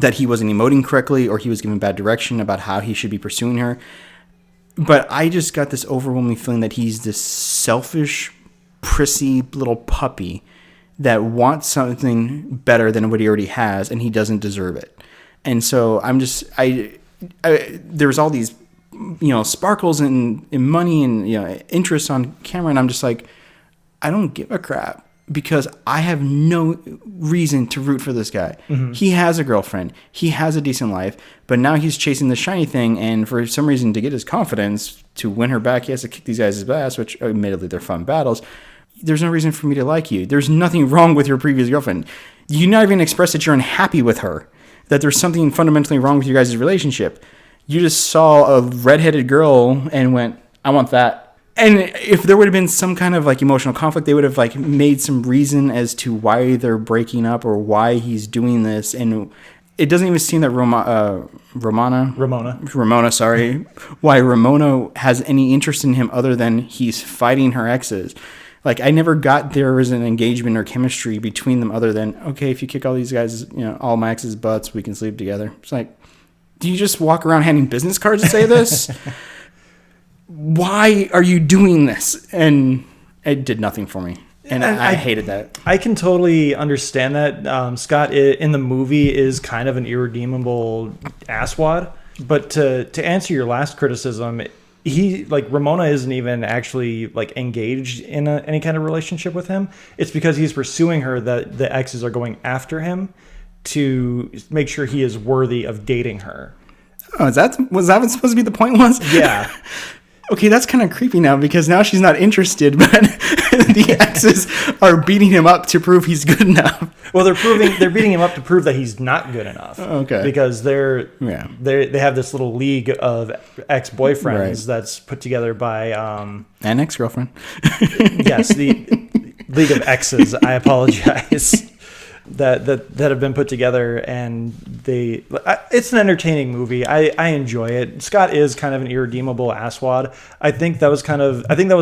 that he wasn't emoting correctly or he was given bad direction about how he should be pursuing her. But I just got this overwhelming feeling that he's this selfish, prissy little puppy that wants something better than what he already has, and he doesn't deserve it. And so there's all these, you know, sparkles and money and, you know, interest on camera, and I'm just like, I don't give a crap. Because I have no reason to root for this guy. Mm-hmm. He has a girlfriend. He has a decent life. But now he's chasing the shiny thing. And for some reason, to get his confidence, to win her back, he has to kick these guys' ass, which admittedly they're fun battles. There's no reason for me to like you. There's nothing wrong with your previous girlfriend. You not even express that you're unhappy with her. That there's something fundamentally wrong with your guys' relationship. You just saw a redheaded girl and went, I want that. And if there would have been some kind of like emotional conflict, they would have like made some reason as to why they're breaking up or why he's doing this. And it doesn't even seem that Ramona, why Ramona has any interest in him other than he's fighting her exes. Like I never got there was an engagement or chemistry between them other than, okay, if you kick all these guys, you know, all my exes' butts, we can sleep together. It's like, do you just walk around handing business cards to say this? Why are you doing this? And it did nothing for me. And I hated that. I
can totally understand that. Scott in the movie is kind of an irredeemable asswad. But to answer your last criticism, he like Ramona isn't even actually like engaged in any kind of relationship with him. It's because he's pursuing her that the exes are going after him to make sure he is worthy of dating her.
Oh, was that what supposed to be the point was?
Yeah.
Okay, that's kind of creepy now because now she's not interested, but the exes are beating him up to prove he's good enough.
Well, they're beating him up to prove that he's not good enough.
Okay.
Because they have this little league of ex-boyfriends that's put together by
an ex-girlfriend.
Yes, the League of Exes. I apologize. that have been put together, and it's an entertaining movie. I enjoy it. Scott is kind of an irredeemable asswad. I think that was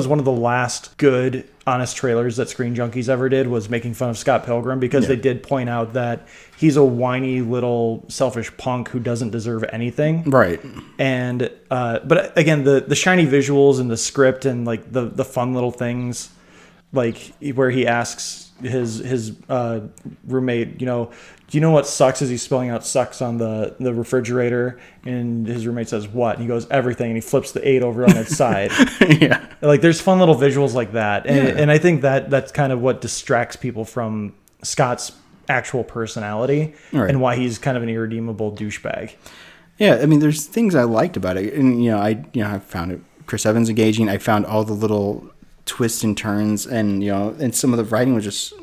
one of the last good honest trailers that Screen Junkies ever did, was making fun of Scott Pilgrim, because they did point out that he's a whiny little selfish punk who doesn't deserve anything.
Right.
And but again, the shiny visuals and the script and like the fun little things, like where he asks his roommate, do you know what sucks, as he's spelling out sucks on the refrigerator, and his roommate says what, and he goes everything, and he flips the 8 over on its side.
Yeah.
Like there's fun little visuals like that, and I think that's kind of what distracts people from Scott's actual personality, and why he's kind of an irredeemable douchebag.
Yeah, I mean, there's things I liked about it, and I found it, Chris Evans engaging. I found all the little twists and turns, and and some of the writing was just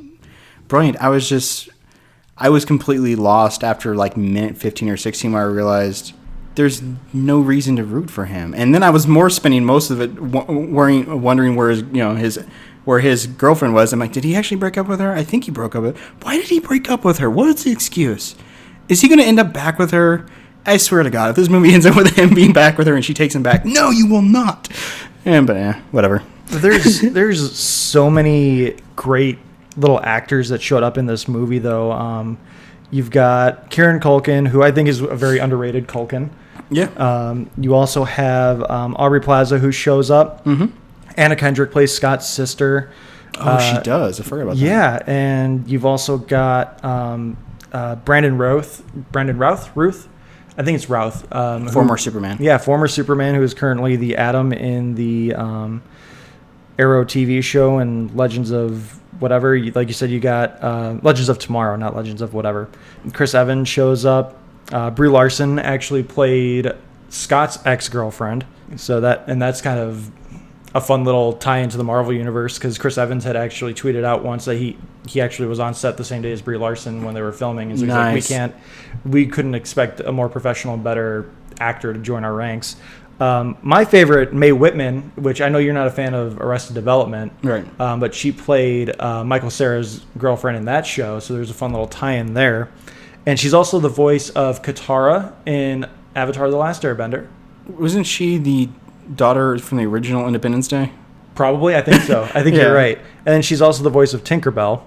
brilliant. I was completely lost after like minute 15 or 16, where I realized there's no reason to root for him. And then I was more spending most of it wondering where his girlfriend was. I'm like, did he actually break up with her? I think he broke up with her. Why did he break up with her? What is the excuse? Is he going to end up back with her? I swear to God, if this movie ends up with him being back with her and she takes him back, no, you will not. But whatever.
There's so many great little actors that showed up in this movie, though. You've got Kieran Culkin, who I think is a very underrated Culkin.
Yeah.
You also have Aubrey Plaza, who shows up. Mm-hmm. Anna Kendrick plays Scott's sister.
Oh, she does. I forgot about that.
Yeah, and you've also got Brandon Routh. I think it's Routh.
Former Superman.
Yeah, former Superman, who is currently the Atom in the Arrow TV show and Legends of whatever. Like you said, you got Legends of Tomorrow, not Legends of whatever. And Chris Evans shows up. Brie Larson actually played Scott's ex-girlfriend. So that's kind of a fun little tie into the Marvel universe, because Chris Evans had actually tweeted out once that he actually was on set the same day as Brie Larson when they were filming. And so he's like, we couldn't expect a more professional and better actor to join our ranks. My favorite, Mae Whitman, which I know you're not a fan of Arrested Development,
right?
But she played Michael Cera's girlfriend in that show, so there's a fun little tie-in there. And she's also the voice of Katara in Avatar: The Last Airbender.
Wasn't she the daughter from the original Independence Day?
Probably, I think so. I think you're right. And then she's also the voice of Tinkerbell.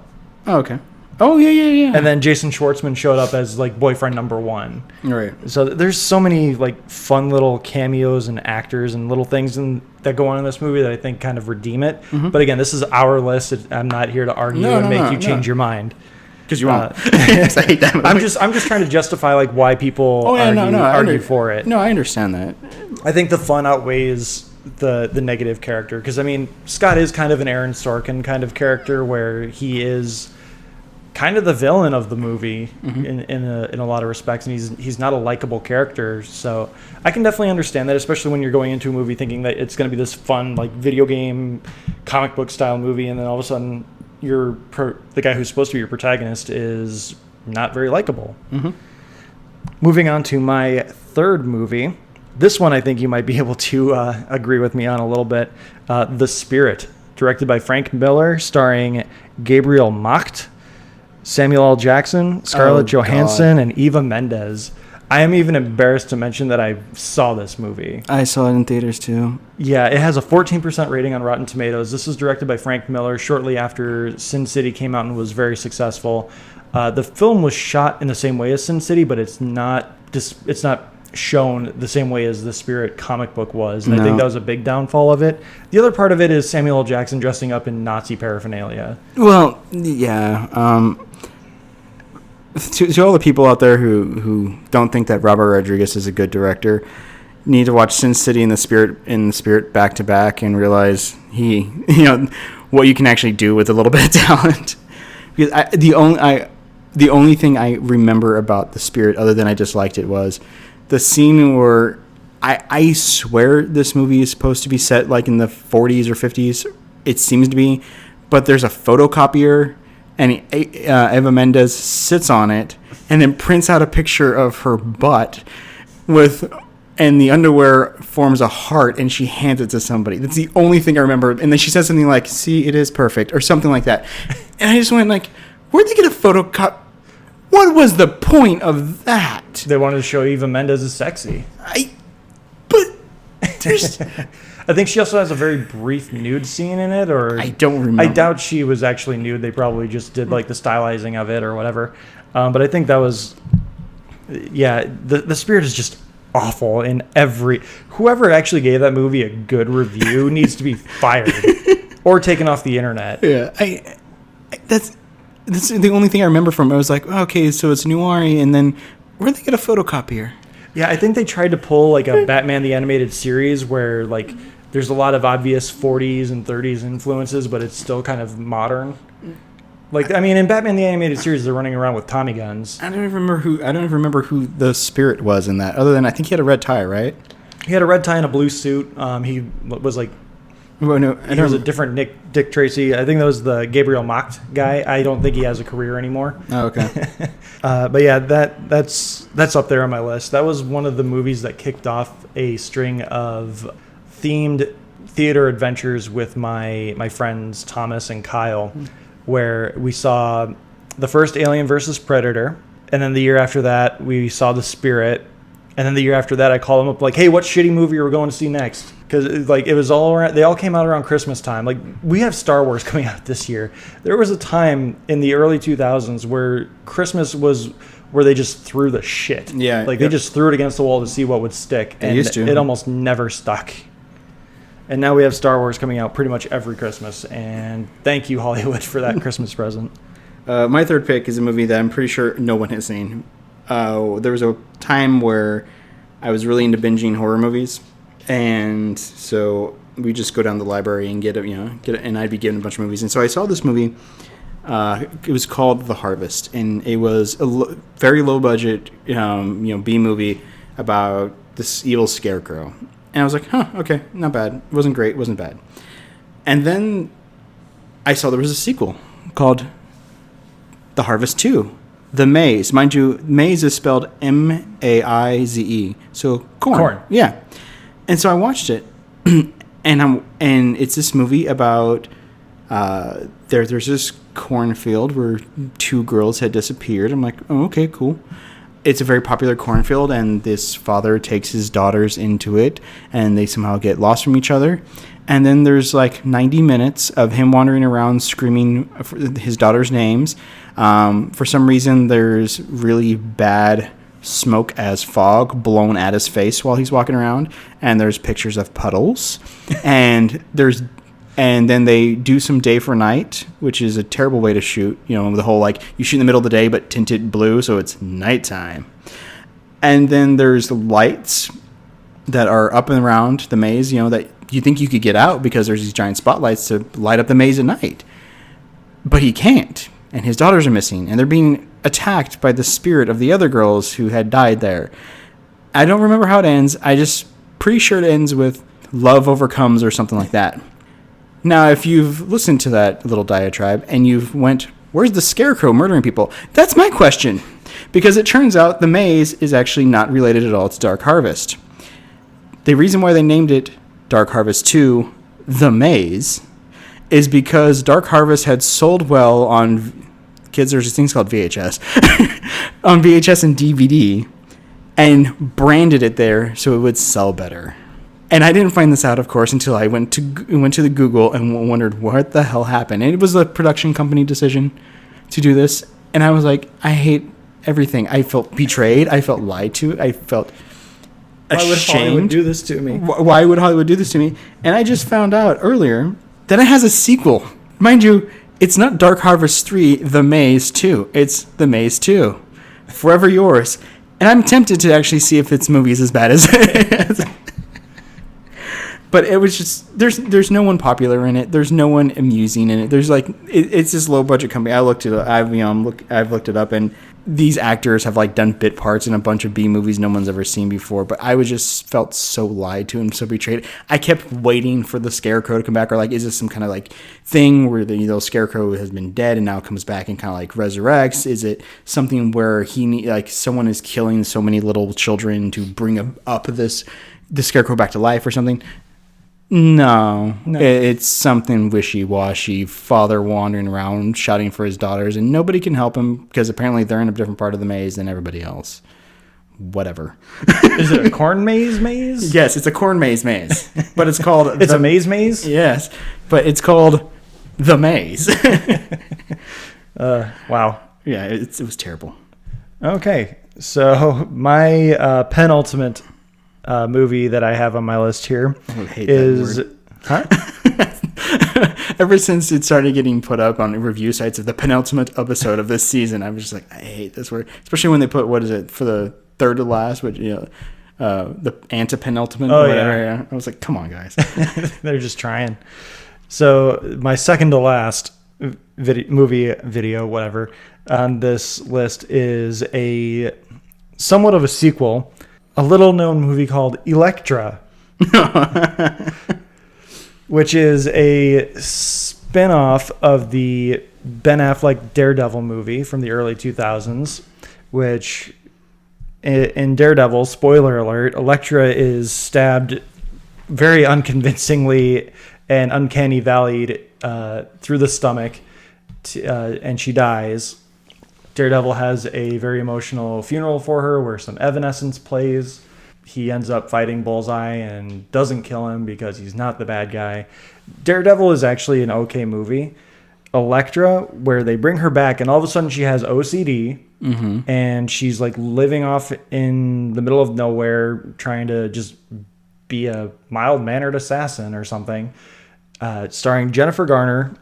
Oh, okay. Oh, yeah.
And then Jason Schwartzman showed up as like boyfriend number 1.
Right.
So there's so many like fun little cameos and actors and little things that go on in this movie that I think kind of redeem it. Mm-hmm. But again, this is our list. I'm not here to argue and make you change your mind.
Because you won't. I hate that movie.
I'm just trying to justify like why people argue for it.
No, I understand that.
I think the fun outweighs the negative character, because I mean, Scott is kind of an Aaron Sorkin kind of character, where he is kind of the villain of the movie in a lot of respects, and he's not a likable character. So I can definitely understand that, especially when you're going into a movie thinking that it's going to be this fun like video game comic book style movie, and then all of a sudden the guy who's supposed to be your protagonist is not very likable. Mm-hmm. Moving on to my third movie. This one I think you might be able to agree with me on a little bit. The Spirit, directed by Frank Miller, starring Gabriel Macht, Samuel L. Jackson, Scarlett Johansson, and Eva Mendes. I am even embarrassed to mention that I saw this movie.
I saw it in theaters too.
Yeah, it has a 14% rating on Rotten Tomatoes. This was directed by Frank Miller shortly after Sin City came out and was very successful. The film was shot in the same way as Sin City, but it's not shown the same way as the Spirit comic book was. And I think that was a big downfall of it. The other part of it is Samuel L. Jackson dressing up in Nazi paraphernalia.
Well, yeah. To all the people out there who don't think that Robert Rodriguez is a good director, need to watch Sin City and the Spirit back to back and realize what you can actually do with a little bit of talent. Because the only thing I remember about the Spirit, other than I just liked it, was the scene where I swear this movie is supposed to be set like in the 40s or 50s. It seems to be, but there's a photocopier, and Eva Mendes sits on it and then prints out a picture of her butt and the underwear forms a heart, and she hands it to somebody. That's the only thing I remember. And then she says something like, "See, it is perfect," or something like that. And I just went like, where'd they get a What was the point of that?
They wanted to show Eva Mendes as sexy.
But there's...
I think she also has a very brief nude scene in it, or
I don't remember.
I doubt she was actually nude. They probably just did like the stylizing of it or whatever. But I think that was, yeah. The Spirit is just awful in every. Whoever actually gave that movie a good review needs to be fired or taken off the internet.
Yeah, that's the only thing I remember from it. I was like, okay, so it's Noir, and then where'd they get a photocopier?
Yeah, I think they tried to pull like a Batman the Animated Series where like there's a lot of obvious 40s and 30s influences, but it's still kind of modern. Like, I mean, in Batman the Animated Series, they're running around with Tommy guns.
I don't even remember who the Spirit was in that. Other than I think he had a red tie, right?
He had a red tie and a blue suit. He was like,
well, no,
he was a different Dick Tracy. I think that was the Gabriel Macht guy. I don't think he has a career anymore.
Oh, okay.
But yeah, that's up there on my list. That was one of the movies that kicked off a string of themed theater adventures with my friends Thomas and Kyle, where we saw the first Alien versus Predator, and then the year after that we saw The Spirit, and then the year after that I called them up like, hey, what shitty movie are we going to see next? Because like it was all around, they all came out around Christmas time. Like, we have Star Wars coming out this year. There was a time in the early 2000s where Christmas was where they just threw the shit.
Yeah,
like they just threw it against the wall to see what would stick, and
used to.
it almost never stuck. And now we have Star Wars coming out pretty much every Christmas, and thank you, Hollywood, for that Christmas present.
My third pick is a movie that I'm pretty sure no one has seen. There was a time where I was really into binging horror movies, and so we just go down to the library and get it, and I'd be given a bunch of movies. And so I saw this movie. It was called The Harvest, and it was a very low budget, B movie about this evil scarecrow. And I was like, okay, not bad. It wasn't great, wasn't bad. And then I saw there was a sequel called The Harvest 2, The Maze. Mind you, maze is spelled M-A-I-Z-E. So corn. Yeah. And so I watched it, and it's this movie about there's this cornfield where two girls had disappeared. I'm like, oh, okay, cool. It's a very popular cornfield, and this father takes his daughters into it, and they somehow get lost from each other. And then there's like 90 minutes of him wandering around screaming his daughters' names. For some reason, there's really bad smoke as fog blown at his face while he's walking around, and there's pictures of puddles, and then they do some day for night, which is a terrible way to shoot. The whole like you shoot in the middle of the day but tint it blue so it's nighttime. And then there's lights that are up and around the maze, that you think you could get out because there's these giant spotlights to light up the maze at night. But he can't, and his daughters are missing, and they're being attacked by the spirit of the other girls who had died there. I don't remember how it ends. I just pretty sure it ends with love overcomes or something like that. Now, if you've listened to that little diatribe and you've went, where's the scarecrow murdering people? That's my question. Because it turns out the maze is actually not related at all to Dark Harvest. The reason why they named it Dark Harvest 2, The Maze, is because Dark Harvest had sold well on... Kids, there's these things called VHS. On VHS and DVD, and branded it there so it would sell better. And I didn't find this out, of course, until I went to the Google and wondered what the hell happened. And it was a production company decision to do this. And I was like, I hate everything. I felt betrayed. I felt lied to. I felt ashamed.
Why would Hollywood do this to me?
Why would Hollywood do this to me? And I just found out earlier that it has a sequel. Mind you, it's not Dark Harvest 3, The Maze 2. It's The Maze 2. Forever Yours. And I'm tempted to actually see if this movie is as bad as... But it was just there's no one popular in it. There's no one amusing in it. There's like it's this low budget company. I looked it up. I've looked it up, and these actors have like done bit parts in a bunch of B movies no one's ever seen before. But I was just felt so lied to and so betrayed. I kept waiting for the scarecrow to come back, or like is this some kind of like thing where the scarecrow has been dead and now comes back and kind of like resurrects? Is it something where someone is killing so many little children to bring up the scarecrow back to life or something? No,
No.
It's something wishy-washy. Father wandering around shouting for his daughters, and nobody can help him because apparently they're in a different part of the maze than everybody else. Whatever.
Is it a corn maze?
Yes, it's a corn maze, but it's called.
It's a maze?
Yes, but it's called the maze.
Wow.
Yeah, it was terrible.
Okay, so my penultimate movie that I have on my list here
I would hate
is...
that word.
Huh?
Ever since it started getting put up on review sites of the penultimate episode of this season, I'm just like, I hate this word. Especially when they put, what is it, for the third to last, which, the antepenultimate or whatever. Yeah. I was like, come on, guys.
They're just trying. So my second to last video, whatever, on this list is a somewhat of a sequel, a little known movie called Elektra, which is a spin-off of the Ben Affleck Daredevil movie from the early 2000s, which in Daredevil, spoiler alert, Elektra is stabbed very unconvincingly and uncanny valleyed through the stomach, and she dies. Daredevil has a very emotional funeral for her where some Evanescence plays. He ends up fighting Bullseye and doesn't kill him because he's not the bad guy. Daredevil is actually an okay movie. Elektra, where they bring her back and all of a sudden she has OCD, and she's like living off in the middle of nowhere trying to just be a mild-mannered assassin or something. Starring Jennifer Garner.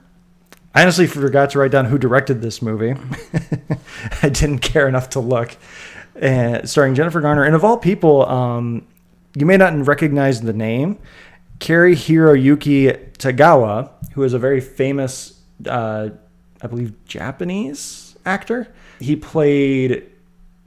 I honestly forgot to write down who directed this movie. I didn't care enough to look. Starring Jennifer Garner. And of all people, you may not recognize the name, Kari Hiroyuki Tagawa, who is a very famous, I believe, Japanese actor. He played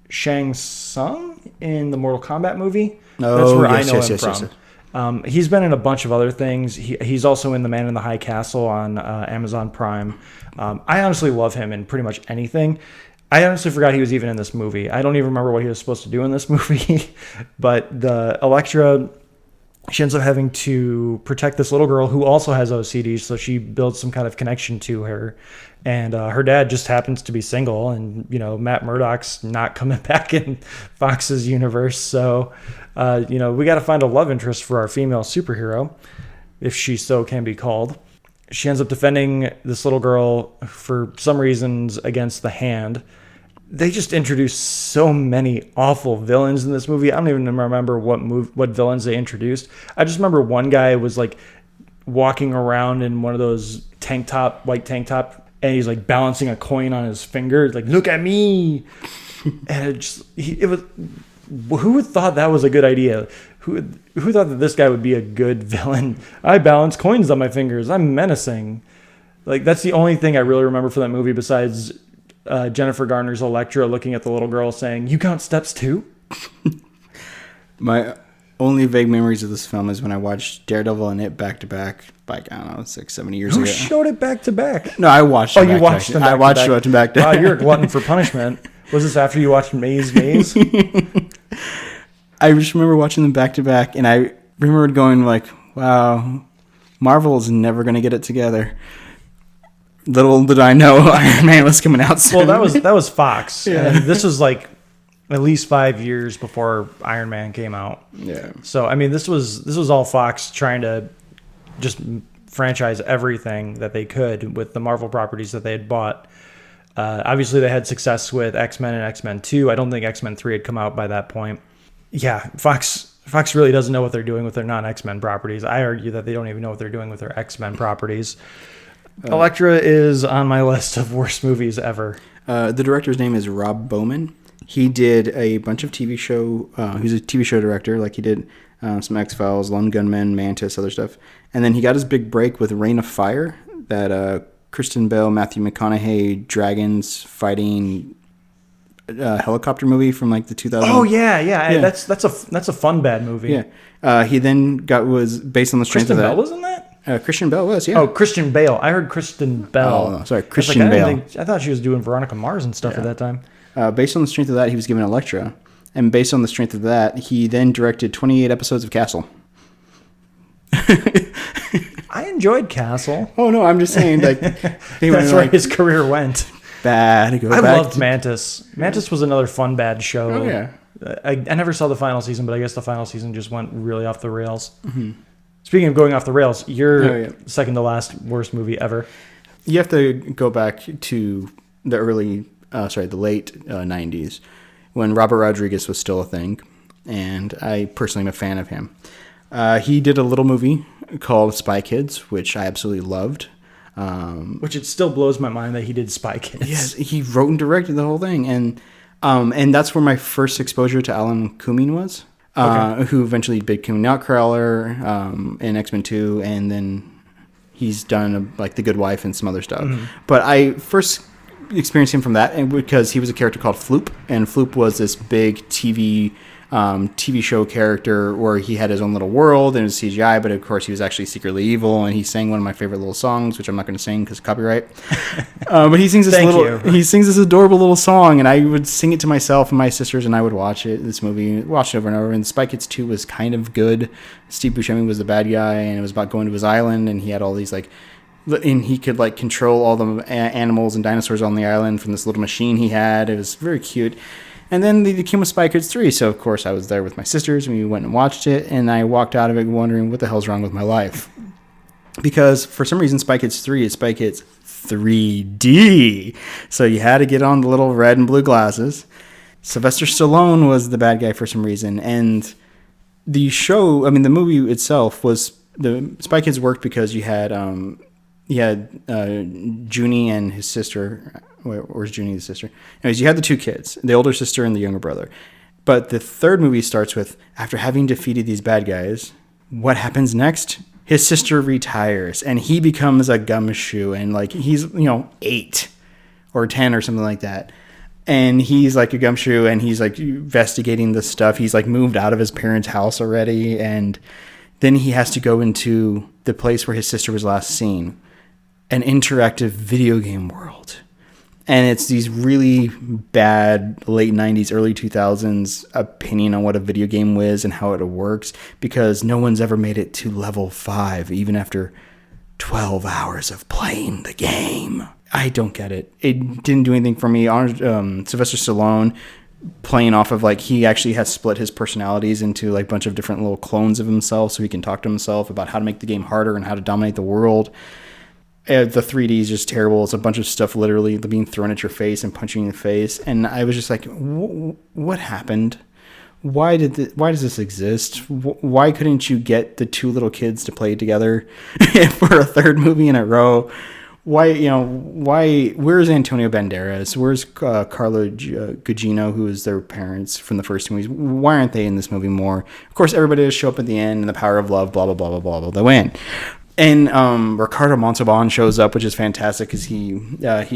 Shang Tsung in the Mortal Kombat movie. That's where I know him from. Yes. He's been in a bunch of other things. He's also in The Man in the High Castle on Amazon Prime. I honestly love him in pretty much anything. I honestly forgot he was even in this movie. I don't even remember what he was supposed to do in this movie. But the Elektra, she ends up having to protect this little girl who also has OCD, so she builds some kind of connection to her. And her dad just happens to be single, and Matt Murdock's not coming back in Fox's universe, so we got to find a love interest for our female superhero, if she so can be called. She ends up defending this little girl for some reasons against the Hand. They just introduced so many awful villains in this movie. I don't even remember what villains they introduced. I just remember one guy was like walking around in one of those white tank top, and he's like balancing a coin on his finger, like, look at me. And it was, who thought that was a good idea? Who thought that this guy would be a good villain? I balance coins on my fingers. I'm menacing. Like, that's the only thing I really remember from that movie besides Jennifer Garner's Elektra looking at the little girl saying, "You count steps too?"
My only vague memories of this film is when I watched Daredevil and it back to back. Like, I don't know, it's like 70 years ago.
Who showed it back to back?
No, I watched.
Oh, you watched them.
I watched them back to back.
Wow, you're a glutton for punishment. Was this after you watched Maze?
I just remember watching them back to back, and I remember going like, "Wow, Marvel is never going to get it together." Little did I know Iron Man was coming out soon.
Well, that was Fox.
Yeah.
And this was like at least 5 years before Iron Man came out.
Yeah.
So I mean, this was all Fox trying to just franchise everything that they could with the Marvel properties that they had bought. Obviously, they had success with X-Men and X-Men 2. I don't think X-Men 3 had come out by that point. Yeah, Fox really doesn't know what they're doing with their non-X-Men properties. I argue that they don't even know what they're doing with their X-Men properties. Elektra is on my list of worst movies ever.
The director's name is Rob Bowman. He did a bunch of TV show. He's a TV show director. Like, he did some X-Files, Lone Gunmen, Mantis, other stuff. And then he got his big break with Reign of Fire, that Kristen Bell, Matthew McConaughey, dragons fighting helicopter movie from like the 2000s.
Oh yeah. That's a fun bad movie.
Yeah. He then was based on the strength
Kristen
of that.
Bell was in that?
Christian Bell was, yeah.
Oh, Christian Bale. I heard Kristen Bell.
Oh, no, sorry,
I
Christian Bale.
I thought she was doing Veronica Mars and stuff at that time.
Based on the strength of that, he was given Elektra. And based on the strength of that, he then directed 28 episodes of Castle.
enjoyed Castle.
Oh no, I'm just saying like they went
That's where
like
his career went.
bad. Go
I
back
loved Mantis. Mantis was another fun bad show.
Oh yeah.
I never saw the final season, but I guess the final season just went really off the rails. Mm-hmm. Speaking of going off the rails, your second to last worst movie ever.
You have to go back to the late 90s when Robert Rodriguez was still a thing, and I personally am a fan of him. He did a little movie called Spy Kids, which I absolutely loved.
Which it still blows my mind that he did Spy Kids.
Yes, he wrote and directed the whole thing, and that's where my first exposure to Alan Cumming was, who eventually became Nightcrawler in X-Men 2, and then he's done like The Good Wife and some other stuff. Mm-hmm. But I first experienced him from that, and because he was a character called Floop, and Floop was this big TV show character where he had his own little world and it was CGI, but of course he was actually secretly evil, and he sang one of my favorite little songs, which I'm not going to sing because copyright. But he sings this adorable little song, and I would sing it to myself and my sisters, and I would watch it over and over. And Spy Kids 2 was kind of good. Steve Buscemi was the bad guy, and it was about going to his island, and he had all these and he could control all the animals and dinosaurs on the island from this little machine he had. It was very cute. And then they came with Spy Kids 3, so of course I was there with my sisters, and we went and watched it, and I walked out of it wondering what the hell's wrong with my life. Because for some reason Spy Kids 3 is Spy Kids 3D. So you had to get on the little red and blue glasses. Sylvester Stallone was the bad guy for some reason, and the movie itself was, the Spy Kids worked because you had Junie and his sister. Where's Junie, the sister? Anyways, you had the two kids, the older sister and the younger brother. But the third movie starts with, after having defeated these bad guys, what happens next? His sister retires, and he becomes a gumshoe, and he's 8 or 10 or something like that. And he's like a gumshoe, and he's investigating this stuff. He's moved out of his parents' house already, and then he has to go into the place where his sister was last seen, an interactive video game world. And it's these really bad late 90s, early 2000s opinion on what a video game is and how it works, because no one's ever made it to level 5, even after 12 hours of playing the game. I don't get it. It didn't do anything for me. Sylvester Stallone, playing off of he actually has split his personalities into a bunch of different little clones of himself, so he can talk to himself about how to make the game harder and how to dominate the world. The 3D is just terrible. It's a bunch of stuff literally being thrown at your face and punching you in the face. And I was just like, what happened? Why does this exist? Why couldn't you get the two little kids to play together for a third movie in a row? Where's Antonio Banderas? Where's Carla Gugino, who is their parents from the first two movies? Why aren't they in this movie more? Of course, everybody does show up at the end, and the power of love, blah, blah, blah, blah, blah, blah, they win. And Ricardo Montalban shows up, which is fantastic because he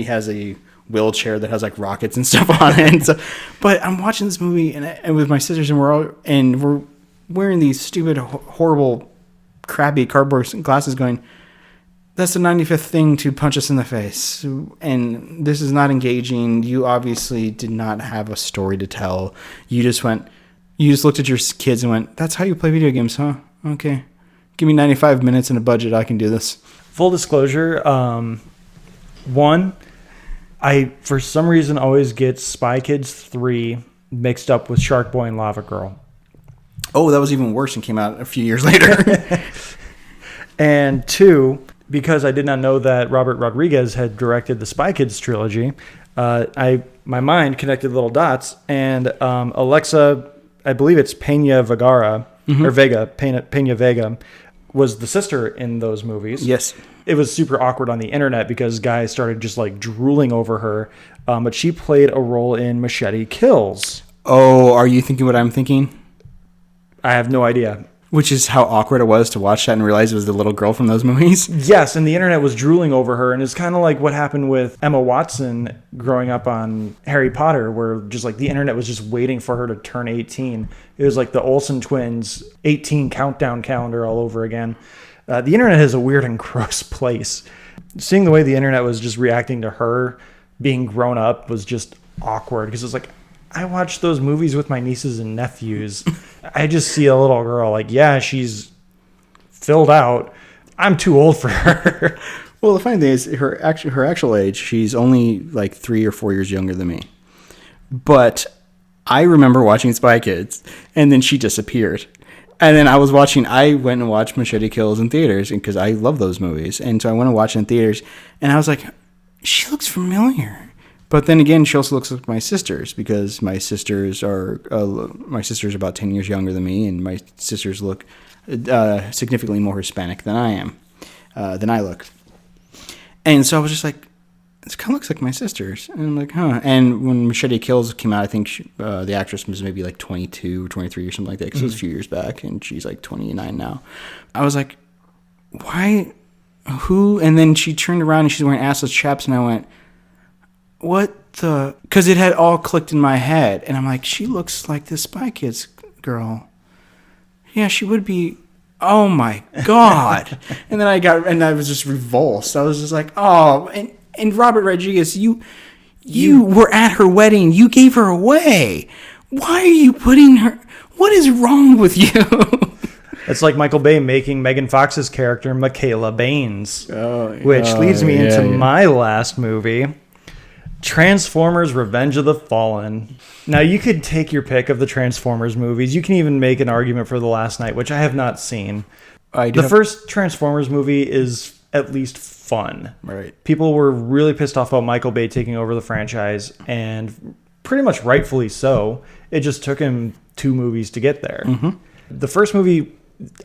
has a wheelchair that has rockets and stuff on it. And so, but I'm watching this movie and with my sisters, and we're wearing these stupid, horrible, crappy cardboard glasses, going, "That's the 95th thing to punch us in the face, and this is not engaging. You obviously did not have a story to tell. You just looked at your kids and went, that's how you play video games, huh? Okay." Give me 95 minutes and a budget. I can do this.
Full disclosure, I, for some reason, always get Spy Kids 3 mixed up with Shark Boy and Lava Girl.
Oh, that was even worse and came out a few years later.
And 2, because I did not know that Robert Rodriguez had directed the Spy Kids trilogy, my mind connected little dots, and Alexa, I believe it's Pena Vergara, or Vega, Pena Vega, was the sister in those movies.
Yes.
It was super awkward on the internet because guys started just drooling over her. But she played a role in Machete Kills.
Oh, are you thinking what I'm thinking?
I have no idea.
Which is how awkward it was to watch that and realize it was the little girl from those movies.
Yes, and the internet was drooling over her, and it's kind of like what happened with Emma Watson growing up on Harry Potter, where just the internet was just waiting for her to turn 18. It was like the Olsen twins 18 countdown calendar all over again. The internet is a weird and gross place. Seeing the way the internet was just reacting to her being grown up was just awkward, because it's I watched those movies with my nieces and nephews. I just see a little girl, yeah, she's filled out. I'm too old for her.
Well, the funny thing is, her actual age, she's only like 3 or 4 years younger than me. But I remember watching Spy Kids, and then she disappeared. And then I went and watched Machete Kills in theaters because I love those movies. And so I went and watched it in theaters, and I was like, she looks familiar. But then again, she also looks like my sisters because my sisters are about 10 years younger than me, and my sisters look significantly more Hispanic than I am, than I look. And so I was just like, this kind of looks like my sisters. And I'm like, huh. And when Machete Kills came out, I think the actress was maybe like 22 or 23 or something like that, because it was a few years back, and she's like 29 now. I was like, why? Who? And then she turned around and she's wearing assless chaps, and I went, what the? Because it had all clicked in my head. And I'm like, she looks like this Spy Kids girl. Yeah, she would be. Oh my God. And then I was just revulsed. I was just like, oh, and Robert Rodriguez, you were at her wedding. You gave her away. Why are you putting her? What is wrong with you?
It's like Michael Bay making Megan Fox's character Michaela Baines, which leads me into my last movie, Transformers Revenge of the Fallen. Now, you could take your pick of the Transformers movies. You can even make an argument for The Last Knight, which I have not seen. The first Transformers movie is at least fun.
Right.
People were really pissed off about Michael Bay taking over the franchise, and pretty much rightfully so. It just took him 2 movies to get there. Mm-hmm. The first movie,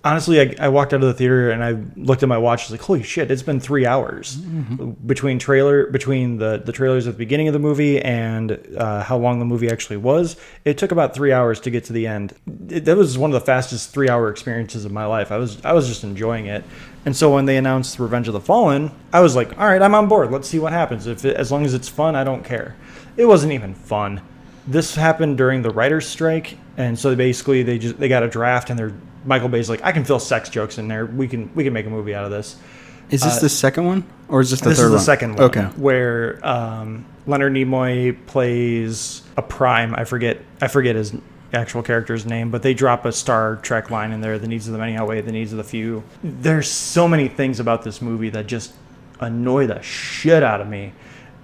honestly, I walked out of the theater and I looked at my watch. I was like, holy shit, it's been 3 hours between the trailers at the beginning of the movie and how long the movie actually was. It took about 3 hours to get to the end. That was one of the fastest 3-hour experiences of my life. I was just enjoying it. And so when they announced Revenge of the Fallen, I was like, all right, I'm on board. Let's see what happens. As long as it's fun, I don't care. It wasn't even fun. This happened during the writer's strike, and so basically they got a draft, and Michael Bay's like, I can fill sex jokes in there. We can make a movie out of this.
Is this the second one, or is this the third one?
This is the second one.
Okay.
Where Leonard Nimoy plays a prime. I forget his actual character's name, but they drop a Star Trek line in there: the needs of the many outweigh the needs of the few. There's so many things about this movie that just annoy the shit out of me,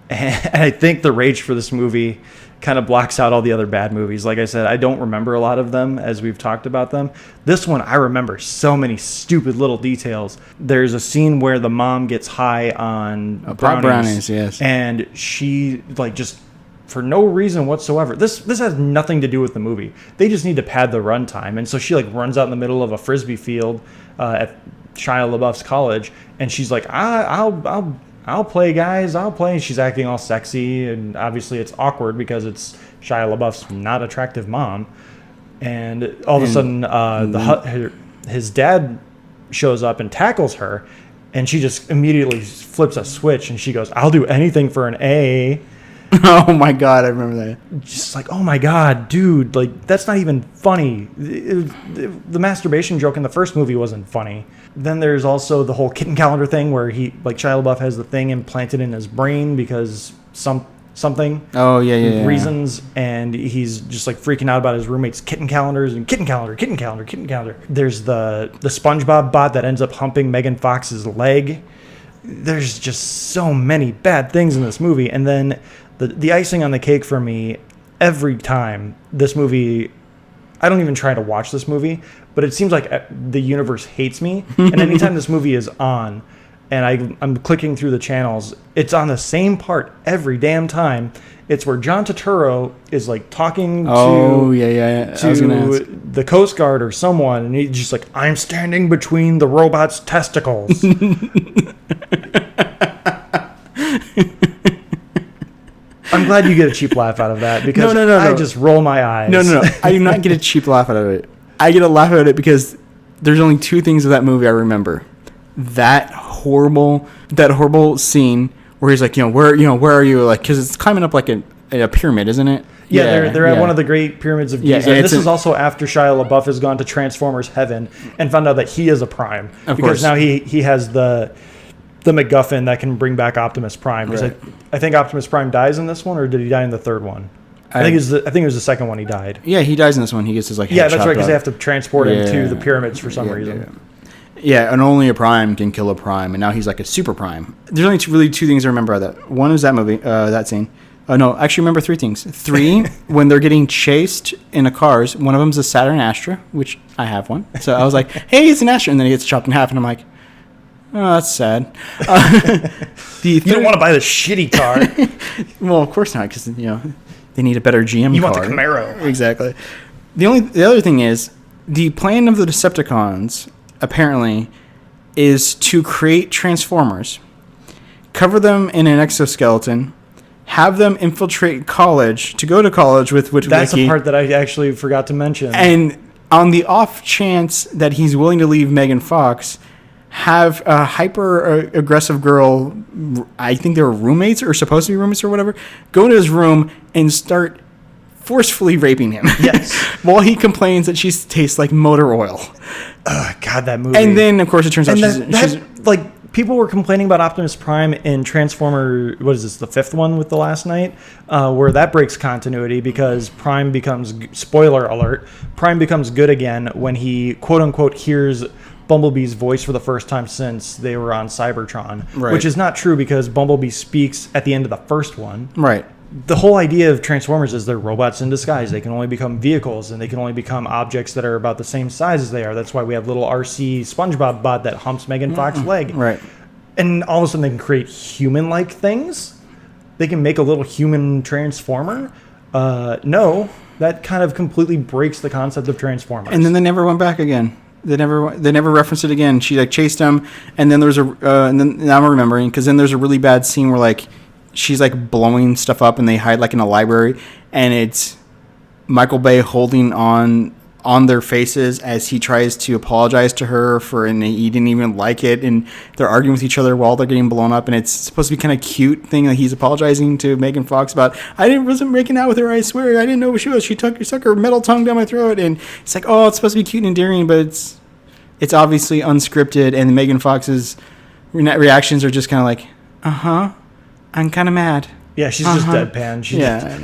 and I think the rage for this movie kind of blocks out all the other bad movies. Like I said, I don't remember a lot of them as we've talked about them. This one, I remember so many stupid little details. There's a scene where the mom gets high on brownies,
yes,
and she just for no reason whatsoever. This has nothing to do with the movie. They just need to pad the runtime, and so she runs out in the middle of a frisbee field at Shia LaBeouf's college, and she's like, I'll play, guys. I'll play. And she's acting all sexy, and obviously it's awkward because it's Shia LaBeouf's not attractive mom. And all of a sudden, his dad shows up and tackles her, and she just immediately flips a switch, and she goes, "I'll do anything for an A."
Oh my God, I remember that.
Just like, oh my God, dude, that's not even funny. The masturbation joke in the first movie wasn't funny. Then there's also the whole kitten calendar thing where Shia LaBeouf has the thing implanted in his brain because something.
Oh yeah.
Reasons, and he's just freaking out about his roommate's kitten calendars and kitten calendar. There's the SpongeBob bot that ends up humping Megan Fox's leg. There's just so many bad things in this movie, and then the icing on the cake for me every time this movie. I don't even try to watch this movie, but it seems like the universe hates me. And anytime this movie is on and I'm clicking through the channels, it's on the same part every damn time. It's where John Turturro is talking to the Coast Guard or someone, and he's just I'm standing between the robot's testicles. I'm glad you get a cheap laugh out of that because
no.
I just roll my eyes.
No. I do not get a cheap laugh out of it. I get a laugh out of it because there's only 2 things of that movie I remember. That horrible scene where he's like, where are you? Because it's climbing up a pyramid, isn't it?
Yeah, they're at one of the Great Pyramids of Giza. And this is also after Shia LaBeouf has gone to Transformers Heaven and found out that he is a Prime. Of course. Now he has the MacGuffin that can bring back Optimus Prime. Right. I think Optimus Prime dies in this one, or did he die in the third one? I think it was the second one he died.
Yeah, he dies in this one. He gets his head
that's right, because
off.
they have to transport him to the pyramids for some reason.
Yeah, and only a prime can kill a prime, and now he's like a super prime. There's only really two things I remember out of that. One is that movie, that scene. No, actually remember three things. Three, when they're getting chased in a cars, one of them's a Saturn Astra, which I have one. So I was like, hey, it's an Astra, and then he gets chopped in half, and I'm like, oh, that's sad.
You don't want to buy the shitty car.
Well, of course not, because, they need a better GM
You
car.
want the Camaro.
Exactly. The other thing is, the plan of the Decepticons, apparently, is to create Transformers, cover them in an exoskeleton, have them infiltrate college, to go to college with Witwicky.
That's the part that I actually forgot to mention.
And on the off chance that he's willing to leave Megan Fox, have a hyper-aggressive girl, I think they were roommates or supposed to be roommates or whatever, go into his room and start forcefully raping him.
Yes.
While he complains that she tastes like motor oil.
God, that movie.
And then, of course, it turns out she's
like, people were complaining about Optimus Prime in Transformer, what is this, the fifth one with the last night, where that breaks continuity because Prime becomes, spoiler alert, Prime becomes good again when he, quote-unquote, hears Bumblebee's voice for the first time since they were on Cybertron,
right.
Which is not true because Bumblebee speaks at the end of the first one.
Right.
The whole idea of Transformers is they're robots in disguise. They can only become vehicles, and they can only become objects that are about the same size as they are. That's why we have little RC SpongeBob bot that humps Megan Fox's leg.
Right.
And all of a sudden they can create human-like things. They can make a little human Transformer. No, that kind of completely breaks the concept of Transformers.
And then they never went back again. They never referenced it again. She like chased him, and then there's and then now I'm remembering because then there's a really bad scene where like she's like blowing stuff up, and they hide like in a library, and it's Michael Bay holding on their faces as he tries to apologize to her and he didn't even like it, and they're arguing with each other while they're getting blown up, and it's supposed to be kind of cute thing that he's apologizing to Megan Fox about. Wasn't making out with her, I swear, I didn't know who she was. She stuck her metal tongue down my throat, and it's like, oh, it's supposed to be cute and endearing, but it's obviously unscripted, and Megan Fox's reactions are just kind of like, I'm kind of mad.
Yeah, she's just deadpan.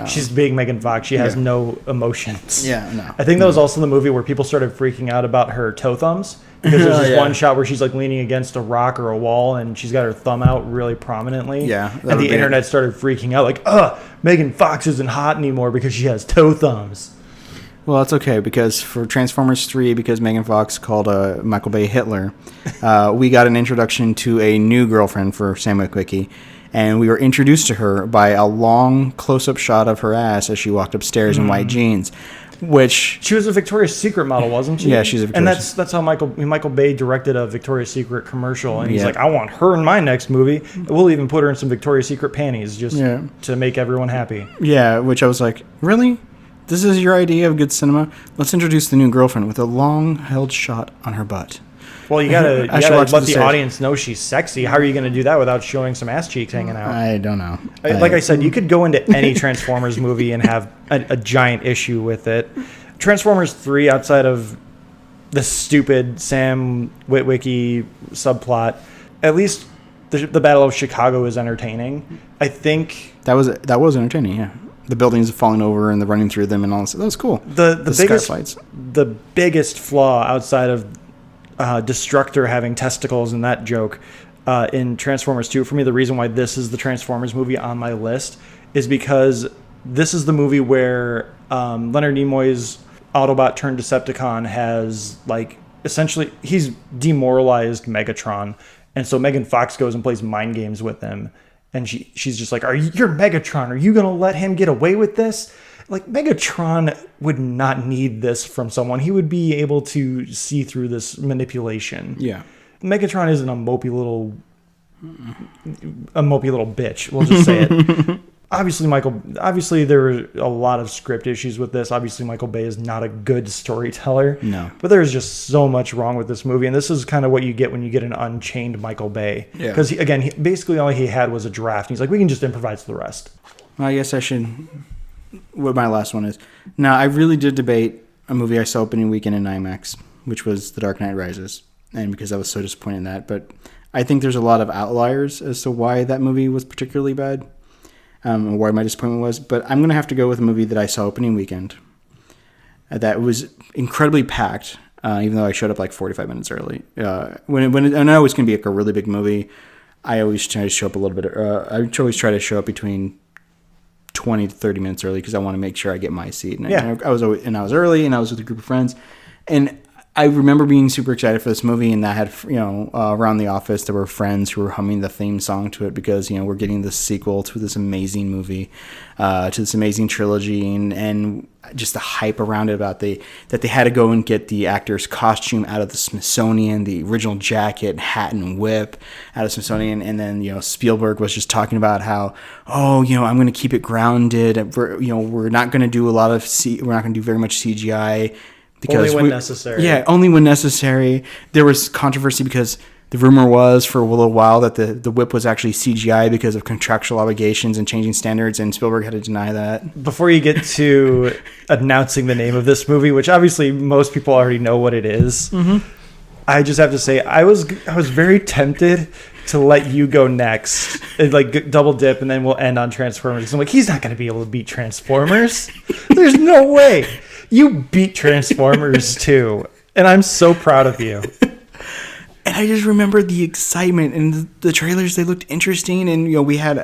She's being Megan Fox. She has no emotions.
Yeah, no.
I think that was also the movie where people started freaking out about her toe thumbs. Because there's this one shot where she's like leaning against a rock or a wall and she's got her thumb out really prominently.
Yeah.
And the internet started freaking out like, Megan Fox isn't hot anymore because she has toe thumbs.
Well, that's okay because for Transformers 3, because Megan Fox called Michael Bay Hitler, we got an introduction to a new girlfriend for Sam Witwicky. And we were introduced to her by a long close-up shot of her ass as she walked upstairs in white jeans, which...
She was a Victoria's Secret model, wasn't she?
Yeah, she's a Victoria's
Secret. And that's how Michael Bay directed a Victoria's Secret commercial. And he's like, I want her in my next movie. We'll even put her in some Victoria's Secret panties just to make everyone happy.
Yeah, which I was like, really? This is your idea of good cinema? Let's introduce the new girlfriend with a long-held shot on her butt.
Well, you gotta let the audience know she's sexy. How are you going to do that without showing some ass cheeks hanging out?
I don't know.
Like I said, you could go into any Transformers movie and have a giant issue with it. Transformers 3, outside of the stupid Sam Witwicky subplot, at least the Battle of Chicago is entertaining. I think
that was entertaining. Yeah, the buildings falling over and the running through them and all this. That was cool.
The biggest flaw outside of Destructor having testicles in that joke in Transformers 2, for me, the reason why this is the Transformers movie on my list is because this is the movie where Leonard Nimoy's Autobot turned Decepticon has, like, essentially, he's demoralized Megatron, and so Megan Fox goes and plays mind games with him, and she's just like, you're Megatron, are you going to let him get away with this? Like, Megatron would not need this from someone. He would be able to see through this manipulation.
Yeah.
Megatron isn't a mopey little bitch. We'll just say it. Obviously, there are a lot of script issues with this. Obviously, Michael Bay is not a good storyteller.
No.
But there's just so much wrong with this movie. And this is kind of what you get when you get an unchained Michael Bay.
Yeah.
Because, basically all he had was a draft. He's like, we can just improvise the rest.
Well, I guess I should... What my last one is. Now, I really did debate a movie I saw opening weekend in IMAX, which was The Dark Knight Rises, and because I was so disappointed in that. But I think there's a lot of outliers as to why that movie was particularly bad, and why my disappointment was. But I'm going to have to go with a movie that I saw opening weekend that was incredibly packed. even though I showed up like 45 minutes early. When I know it's going to be like a really big movie, I always try to show up a little bit. I always try to show up between 20 to 30 minutes early because I want to make sure I get my seat. And I was early, and I was with a group of friends, and I remember being super excited for this movie, and I had, around the office, there were friends who were humming the theme song to it because, we're getting this sequel to this amazing movie, to this amazing trilogy, and just the hype around it about that they had to go and get the actor's costume out of the Smithsonian, the original jacket, hat, and whip out of Smithsonian. And then, Spielberg was just talking about how, I'm going to keep it grounded. We're not going to do we're not going to do very much CGI.
Only when necessary.
Yeah, only when necessary. There was controversy because the rumor was for a little while that the whip was actually CGI because of contractual obligations and changing standards, and Spielberg had to deny that.
Before you get to announcing the name of this movie, which obviously most people already know what it is, I just have to say I was very tempted to let you go next and like double dip, and then we'll end on Transformers. I'm like, he's not going to be able to beat Transformers. There's no way. You beat Transformers too, and I'm so proud of you.
And I just remember the excitement and the trailers. They looked interesting, and we had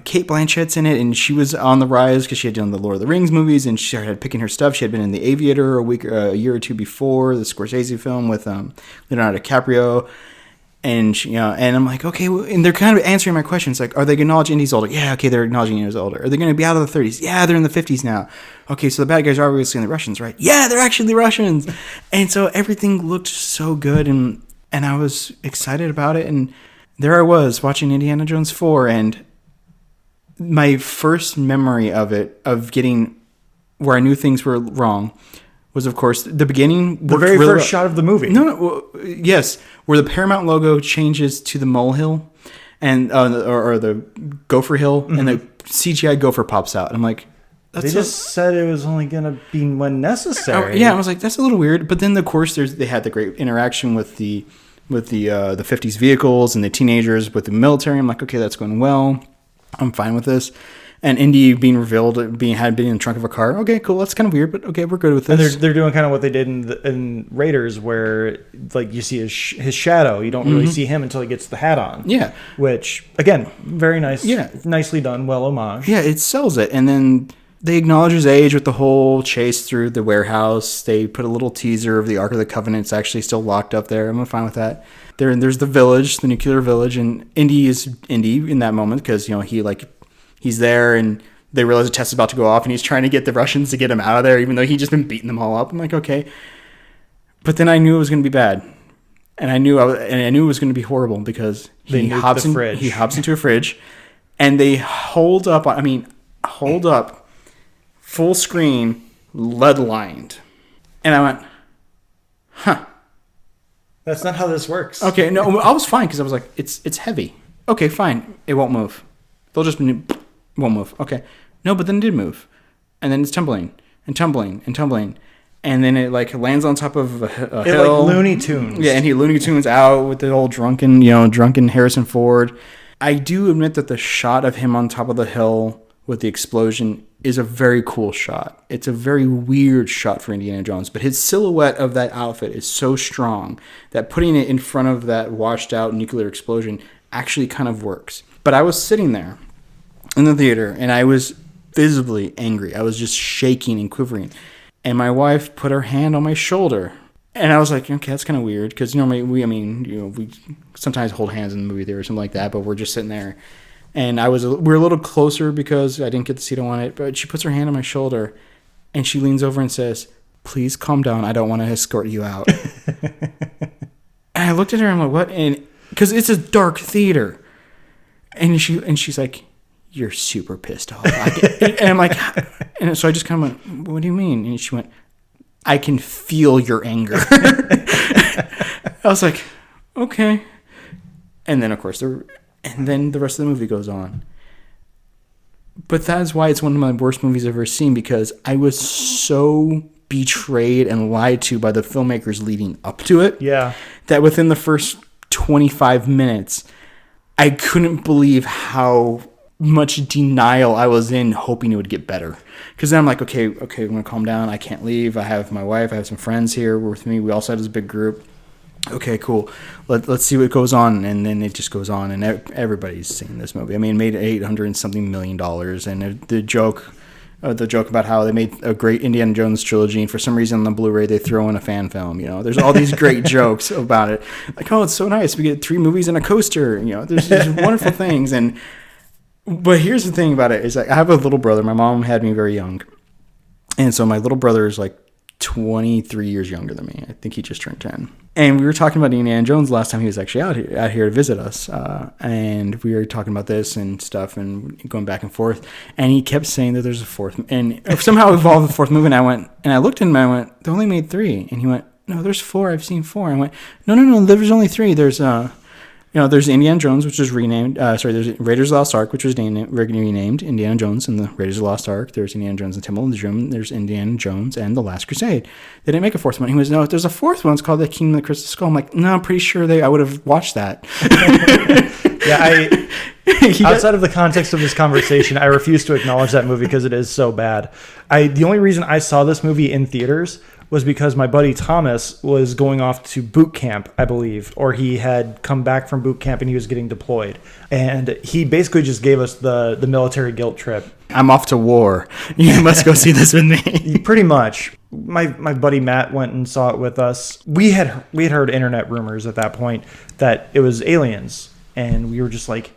Kate Blanchett's in it, and she was on the rise because she had done the Lord of the Rings movies, and she started picking her stuff. She had been in The Aviator a year or two before, the Scorsese film with Leonardo DiCaprio. And and I'm like, okay, well, and they're kind of answering my questions, like, are they going to acknowledge Indy's older? Yeah, okay, they're acknowledging Indy's older. Are they going to be out of the 30s? Yeah, they're in the 50s now. Okay, so the bad guys are obviously the Russians, right? Yeah, they're actually the Russians. And so everything looked so good, and I was excited about it. And there I was watching Indiana Jones 4, and my first memory of it, of getting where I knew things were wrong, was, of course, the beginning.
The very first shot of the movie.
Yes, where the Paramount logo changes to the molehill, and or the Gopher Hill, and the CGI Gopher pops out. And I'm like,
they just said it was only going to be when necessary.
I was like, that's a little weird. But then, of course, they had the great interaction with the 50s vehicles and the teenagers with the military. I'm like, okay, that's going well. I'm fine with this. And Indy being revealed, had been in the trunk of a car. Okay, cool. That's kind of weird, but okay, we're good with this.
And they're doing kind of what they did in Raiders, where like you see his shadow. You don't really see him until he gets the hat on.
Yeah.
Which again, very nice.
Yeah.
Nicely done. Well homage.
Yeah, it sells it. And then they acknowledge his age with the whole chase through the warehouse. They put a little teaser of the Ark of the Covenant. It's actually still locked up there. I'm fine with that. There's the village, the nuclear village, and Indy is Indy in that moment because he's there, and they realize a test is about to go off, and he's trying to get the Russians to get him out of there, even though he'd just been beating them all up. I'm like, okay. But then I knew it was going to be bad. And I knew it was going to be horrible because he hops into a fridge, and they hold up, full screen, lead lined. And I went, huh.
That's not how this works.
Okay, no, I was fine because I was like, it's heavy. Okay, fine. It won't move. They'll just won't move. Okay. No, but then it did move. And then it's tumbling and tumbling and tumbling. And then it like lands on top of a hill.
Like Looney Tunes.
Yeah, and he Looney Tunes out with the old drunken Harrison Ford. I do admit that the shot of him on top of the hill with the explosion is a very cool shot. It's a very weird shot for Indiana Jones, but his silhouette of that outfit is so strong that putting it in front of that washed out nuclear explosion actually kind of works. But I was sitting there in the theater, and I was visibly angry. I was just shaking and quivering. And my wife put her hand on my shoulder. And I was like, okay, that's kind of weird. Because normally we sometimes hold hands in the movie theater or something like that, but we're just sitting there. And we're a little closer because I didn't get the seat I wanted. But she puts her hand on my shoulder, and she leans over and says, please calm down. I don't want to escort you out. And I looked at her, and I'm like, what? And because it's a dark theater. And she's like, you're super pissed off. And I'm like, and so I just kind of went, what do you mean? And she went, I can feel your anger. I was like, okay. And then, of course, the rest of the movie goes on. But that's why it's one of my worst movies I've ever seen, because I was so betrayed and lied to by the filmmakers leading up to it.
Yeah.
That within the first 25 minutes, I couldn't believe how much denial I was in, hoping it would get better. Because then I'm like, okay, I'm gonna calm down. I can't leave. I have my wife. I have some friends here with me. We also had this big group. Okay, cool. Let's see what goes on, and then it just goes on, and everybody's seeing this movie. I mean, it made $800-something million, and the joke about how they made a great Indiana Jones trilogy, and for some reason on the Blu-ray they throw in a fan film. There's all these great jokes about it. Like, oh, it's so nice. We get 3 movies and a coaster. There's these wonderful things, but here's the thing about it is like I have a little brother. My mom had me very young, and so my little brother is like 23 years younger than me. I think he just turned 10. And we were talking about Indiana Jones last time he was actually out here to visit us. And we were talking about this and stuff and going back and forth. And he kept saying that there's a fourth. And somehow evolved the fourth movie. And I looked at him and I went, they only made 3. And he went, no, there's 4. I've seen 4. And I went, no, there's only 3. There's Indiana Jones, which was renamed. There's Raiders of the Lost Ark, which was renamed Indiana Jones and the Raiders of the Lost Ark. There's Indiana Jones and Temple of Doom. There's Indiana Jones and the Last Crusade. They didn't make a 4th one. He was, no, there's a 4th one. It's called The Kingdom of the Crystal Skull. I'm like, no, I'm pretty sure I would have watched that.
Yeah, outside of the context of this conversation, I refuse to acknowledge that movie because it is so bad. The only reason I saw this movie in theaters was because my buddy Thomas was going off to boot camp, I believe, or he had come back from boot camp and he was getting deployed. And he basically just gave us the military guilt trip.
I'm off to war. You must go see this with me.
Pretty much. My buddy Matt went and saw it with us. We had heard internet rumors at that point that it was aliens. And we were just like,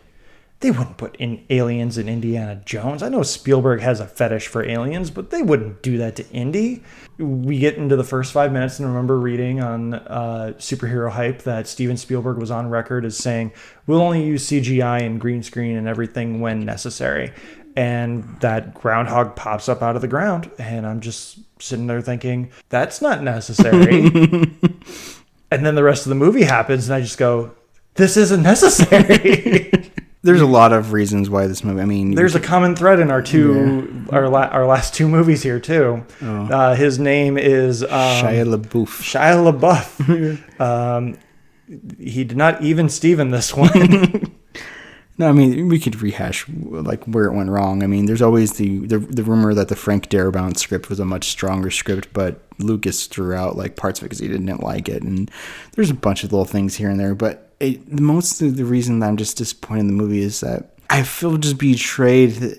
they wouldn't put in aliens in Indiana Jones. I know Spielberg has a fetish for aliens, but they wouldn't do that to Indy. We get into the first 5 minutes and remember reading on Superhero Hype that Steven Spielberg was on record as saying, we'll only use CGI and green screen and everything when necessary. And that groundhog pops up out of the ground. And I'm just sitting there thinking, that's not necessary. And then the rest of the movie happens and I just go, this isn't necessary.
There's a lot of reasons why this movie. I mean,
there's a common thread in our last 2 movies here too. Oh. His name is
Shia LaBeouf.
Shia LaBeouf. He did not even Steven this one.
No, I mean we could rehash like where it went wrong. I mean, there's always the rumor that the Frank Darabont script was a much stronger script, but Lucas threw out like parts of it because he didn't like it, and there's a bunch of little things here and there, but. Most of the reason that I'm just disappointed in the movie is that I feel just betrayed.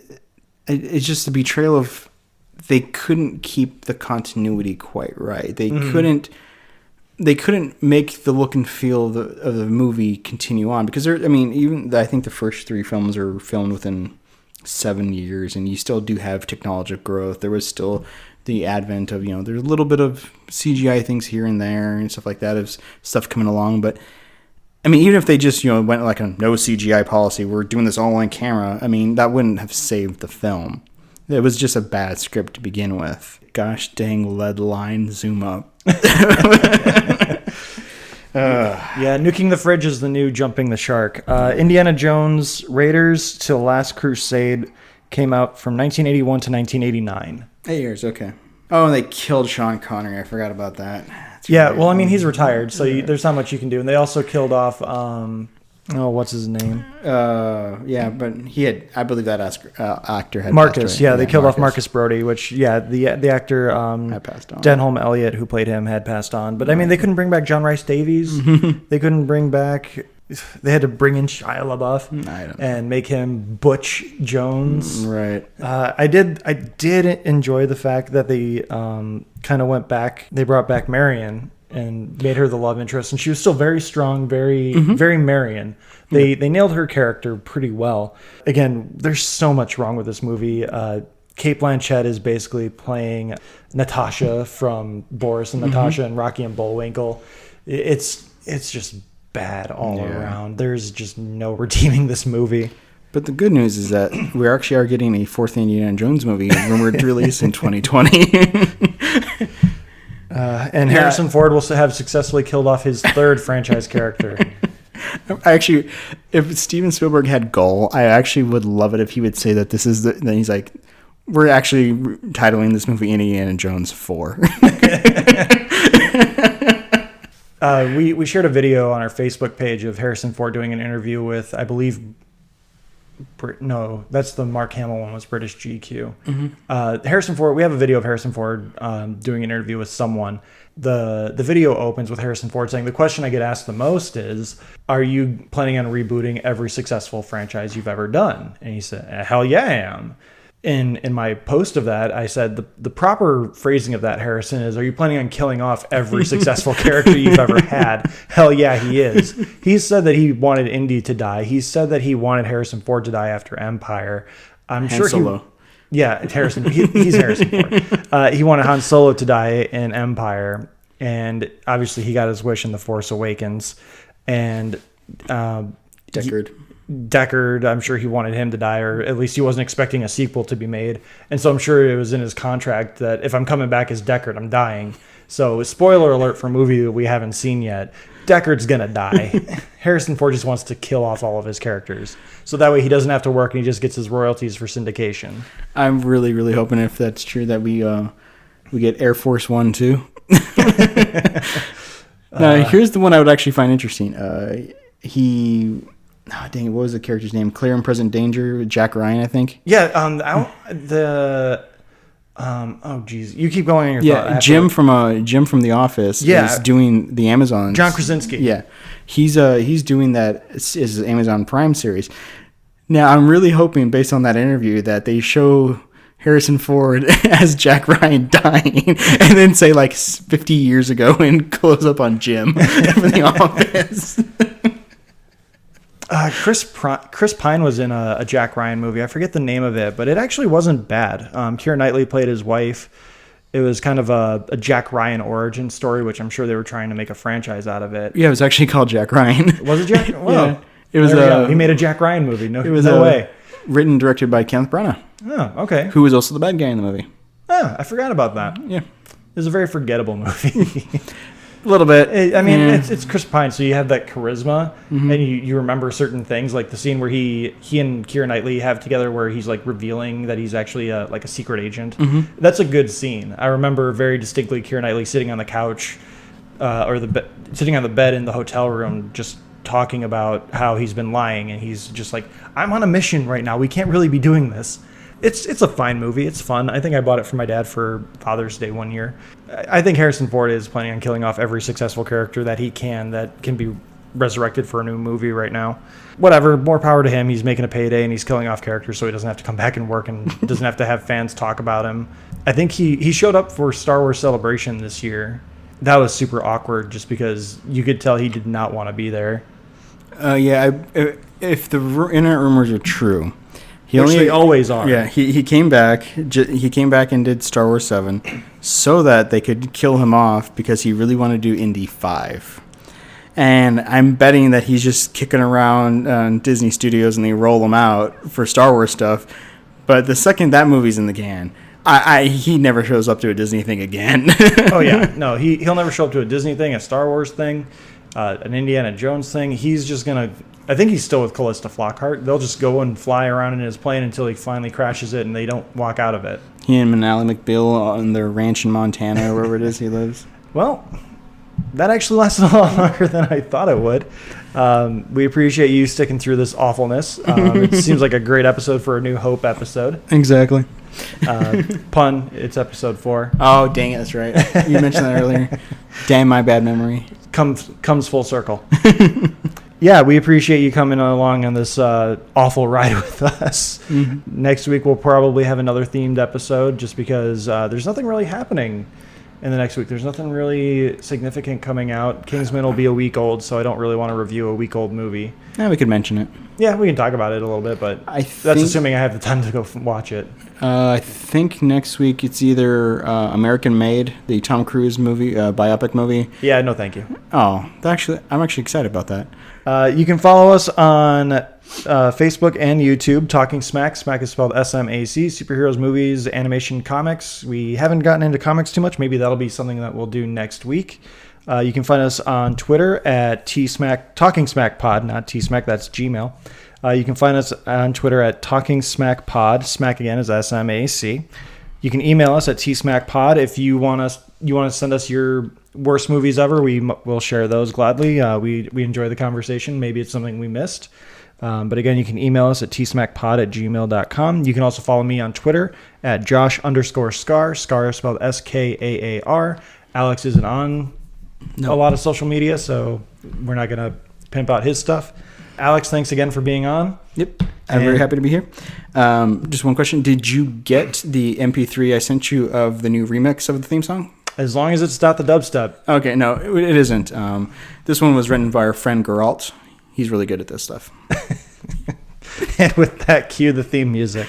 It's just a betrayal of they couldn't keep the continuity quite right. They couldn't make the look and feel of the movie continue on because I think the first 3 films are filmed within 7 years, and you still do have technological growth. There was still the advent of there's a little bit of CGI things here and there and stuff like that of stuff coming along, but. I mean, even if they just, went like a no CGI policy, we're doing this all on camera, I mean, that wouldn't have saved the film. It was just a bad script to begin with. Gosh dang lead line, zoom up.
Yeah, nuking the fridge is the new jumping the shark. Indiana Jones Raiders to Last Crusade came out from 1981 to 1989.
8 years, okay. Oh, and they killed Sean Connery. I forgot about that.
Yeah, well, I mean, he's retired, so there's not much you can do. And they also killed off, what's his name?
Yeah, but I believe that actor had
Marcus, they killed off Marcus Brody, which, the actor,
had passed on.
Denholm Elliott, who played him, had passed on. But, I mean, they couldn't bring back John Rhys Davies. They couldn't bring back... They had to bring in Shia LaBeouf and make him Butch Jones.
Right.
I did enjoy the fact that they kind of went back. They brought back Marion and made her the love interest, and she was still very strong, very Marion. They nailed her character pretty well. Again, there's so much wrong with this movie. Cate Blanchett is basically playing Natasha from Boris and Natasha and Rocky and Bullwinkle. It's just bad all around. There's just no redeeming this movie.
But the good news is that we actually are getting a 4th Indiana Jones movie rumored to release in 2020.
And Harrison Ford will have successfully killed off his 3rd franchise character.
Actually, if Steven Spielberg had Gull, I actually would love it if he would say that this is then he's like, we're actually titling this movie Indiana Jones 4.
We shared a video on our Facebook page of Harrison Ford doing an interview with, I believe, No, that's the Mark Hamill one. Was British GQ. Harrison Ford. We have a video of Harrison Ford doing an interview with someone. The video opens with Harrison Ford saying, "The question I get asked the most is, are you planning on rebooting every successful franchise you've ever done?" And he said, "Hell yeah, I am." In my post of that, I said the proper phrasing of that, Harrison, is, "Are you planning on killing off every successful character you've ever had?" Hell yeah, he is. He said that he wanted Indy to die. He said that he wanted Harrison Ford to die after Empire. I'm
Han
sure
Solo.
Yeah, it's Harrison. He's Harrison Ford. He wanted Han Solo to die in Empire, and obviously he got his wish in The Force Awakens. And Deckard, I'm sure he wanted him to die, or at least he wasn't expecting a sequel to be made. And so I'm sure it was in his contract that if I'm coming back as Deckard, I'm dying. So spoiler alert for a movie that we haven't seen yet, Deckard's gonna die. Harrison Ford just wants to kill off all of his characters. So that way he doesn't have to work and he just gets his royalties for syndication.
I'm really, really hoping, if that's true, that we get Air Force One too. Now, here's the one I would actually find interesting. What was the character's name? Clear and Present Danger, Jack Ryan, I think.
Yeah, oh geez, you keep going on your thought.
Jim from The Office is doing the Amazon.
John Krasinski.
Yeah, he's doing that as Amazon Prime series. Now, I'm really hoping, based on that interview, that they show Harrison Ford as Jack Ryan dying, and then say like 50 years ago and close up on Jim from The Office.
Chris Pine was in a Jack Ryan movie. I forget the name of it, but it actually wasn't bad. Keira Knightley played his wife. It was kind of a Jack Ryan origin story, which I'm sure they were trying to make a franchise out of it.
Yeah, it was actually called Jack Ryan.
Was it Jack? Whoa.
Yeah, it was.
He made a Jack Ryan movie. No way.
Written and directed by Kenneth Branagh.
Oh, okay.
Who was also the bad guy in the movie.
Oh, I forgot about that.
Yeah.
It was a very forgettable movie.
A little bit.
It's Chris Pine, so you have that charisma, and you remember certain things, like the scene where he and Keira Knightley have together, where he's like revealing that he's actually like a secret agent. That's a good scene. I remember very distinctly Keira Knightley sitting on the couch, sitting on the bed in the hotel room, just talking about how he's been lying, and he's just like, "I'm on a mission right now. We can't really be doing this." It's a fine movie. It's fun. I think I bought it for my dad for Father's Day one year. I think Harrison Ford is planning on killing off every successful character that can be resurrected for a new movie right now. Whatever, more power to him. He's making a payday and he's killing off characters so he doesn't have to come back and work and doesn't have to have fans talk about him. I think he showed up for Star Wars Celebration this year. That was super awkward just because you could tell he did not want to be there.
If the internet rumors are true,
they always are.
Yeah, he came back. He came back and did Star Wars 7 so that they could kill him off because he really wanted to do Indy 5. And I'm betting that he's just kicking around Disney Studios and they roll him out for Star Wars stuff. But the second that movie's in the can, he never shows up to a Disney thing again.
Oh yeah, no, he'll never show up to a Disney thing, a Star Wars thing, an Indiana Jones thing. He's just gonna. I think he's still with Callista Flockhart. They'll just go and fly around in his plane until he finally crashes it and they don't walk out of it.
He and Manally McBeal on their ranch in Montana or wherever it is he lives.
Well, that actually lasted a lot longer than I thought it would. We appreciate you sticking through this awfulness. It seems like a great episode for a New Hope episode.
Exactly.
Pun, it's episode 4.
Oh, dang it, that's right. You mentioned that earlier. Damn, my bad memory.
Comes full circle. Yeah, we appreciate you coming along on this awful ride with us. Next week we'll probably have another themed episode just because there's nothing really happening in the next week. There's nothing really significant coming out. Kingsman will be a week old, so I don't really want to review a week old movie.
Yeah, we could mention it.
Yeah, we can talk about it a little bit, but that's assuming I have the time to go watch it.
I think next week it's either American Made, the Tom Cruise movie, biopic movie.
Yeah, no thank you.
Oh, I'm actually excited about that.
You can follow us on Facebook and YouTube, Talking Smack. Smack is spelled SMAC. Superheroes, movies, animation, comics. We haven't gotten into comics too much. Maybe that'll be something that we'll do next week. You can find us on Twitter at Talking Smack Pod, not T-Smack, that's Gmail. You can find us on Twitter at Talking Smack Pod. Smack again is SMAC. You can email us at tsmackpod if you want to send us your worst movies ever, we'll share those gladly. We enjoy the conversation. Maybe it's something we missed. But again, you can email us at tsmackpod@gmail.com. You can also follow me on Twitter at Josh_Scar. Scar is spelled Skaar. Alex isn't on a lot of social media, so we're not going to pimp out his stuff. Alex, thanks again for being on.
Yep. I'm very happy to be here. Just one question. Did you get the MP3 I sent you of the new remix of the theme song?
As long as it's not the dubstep.
Okay, no, it isn't. This one was written by our friend Geralt. He's really good at this stuff.
And with that, cue the theme music.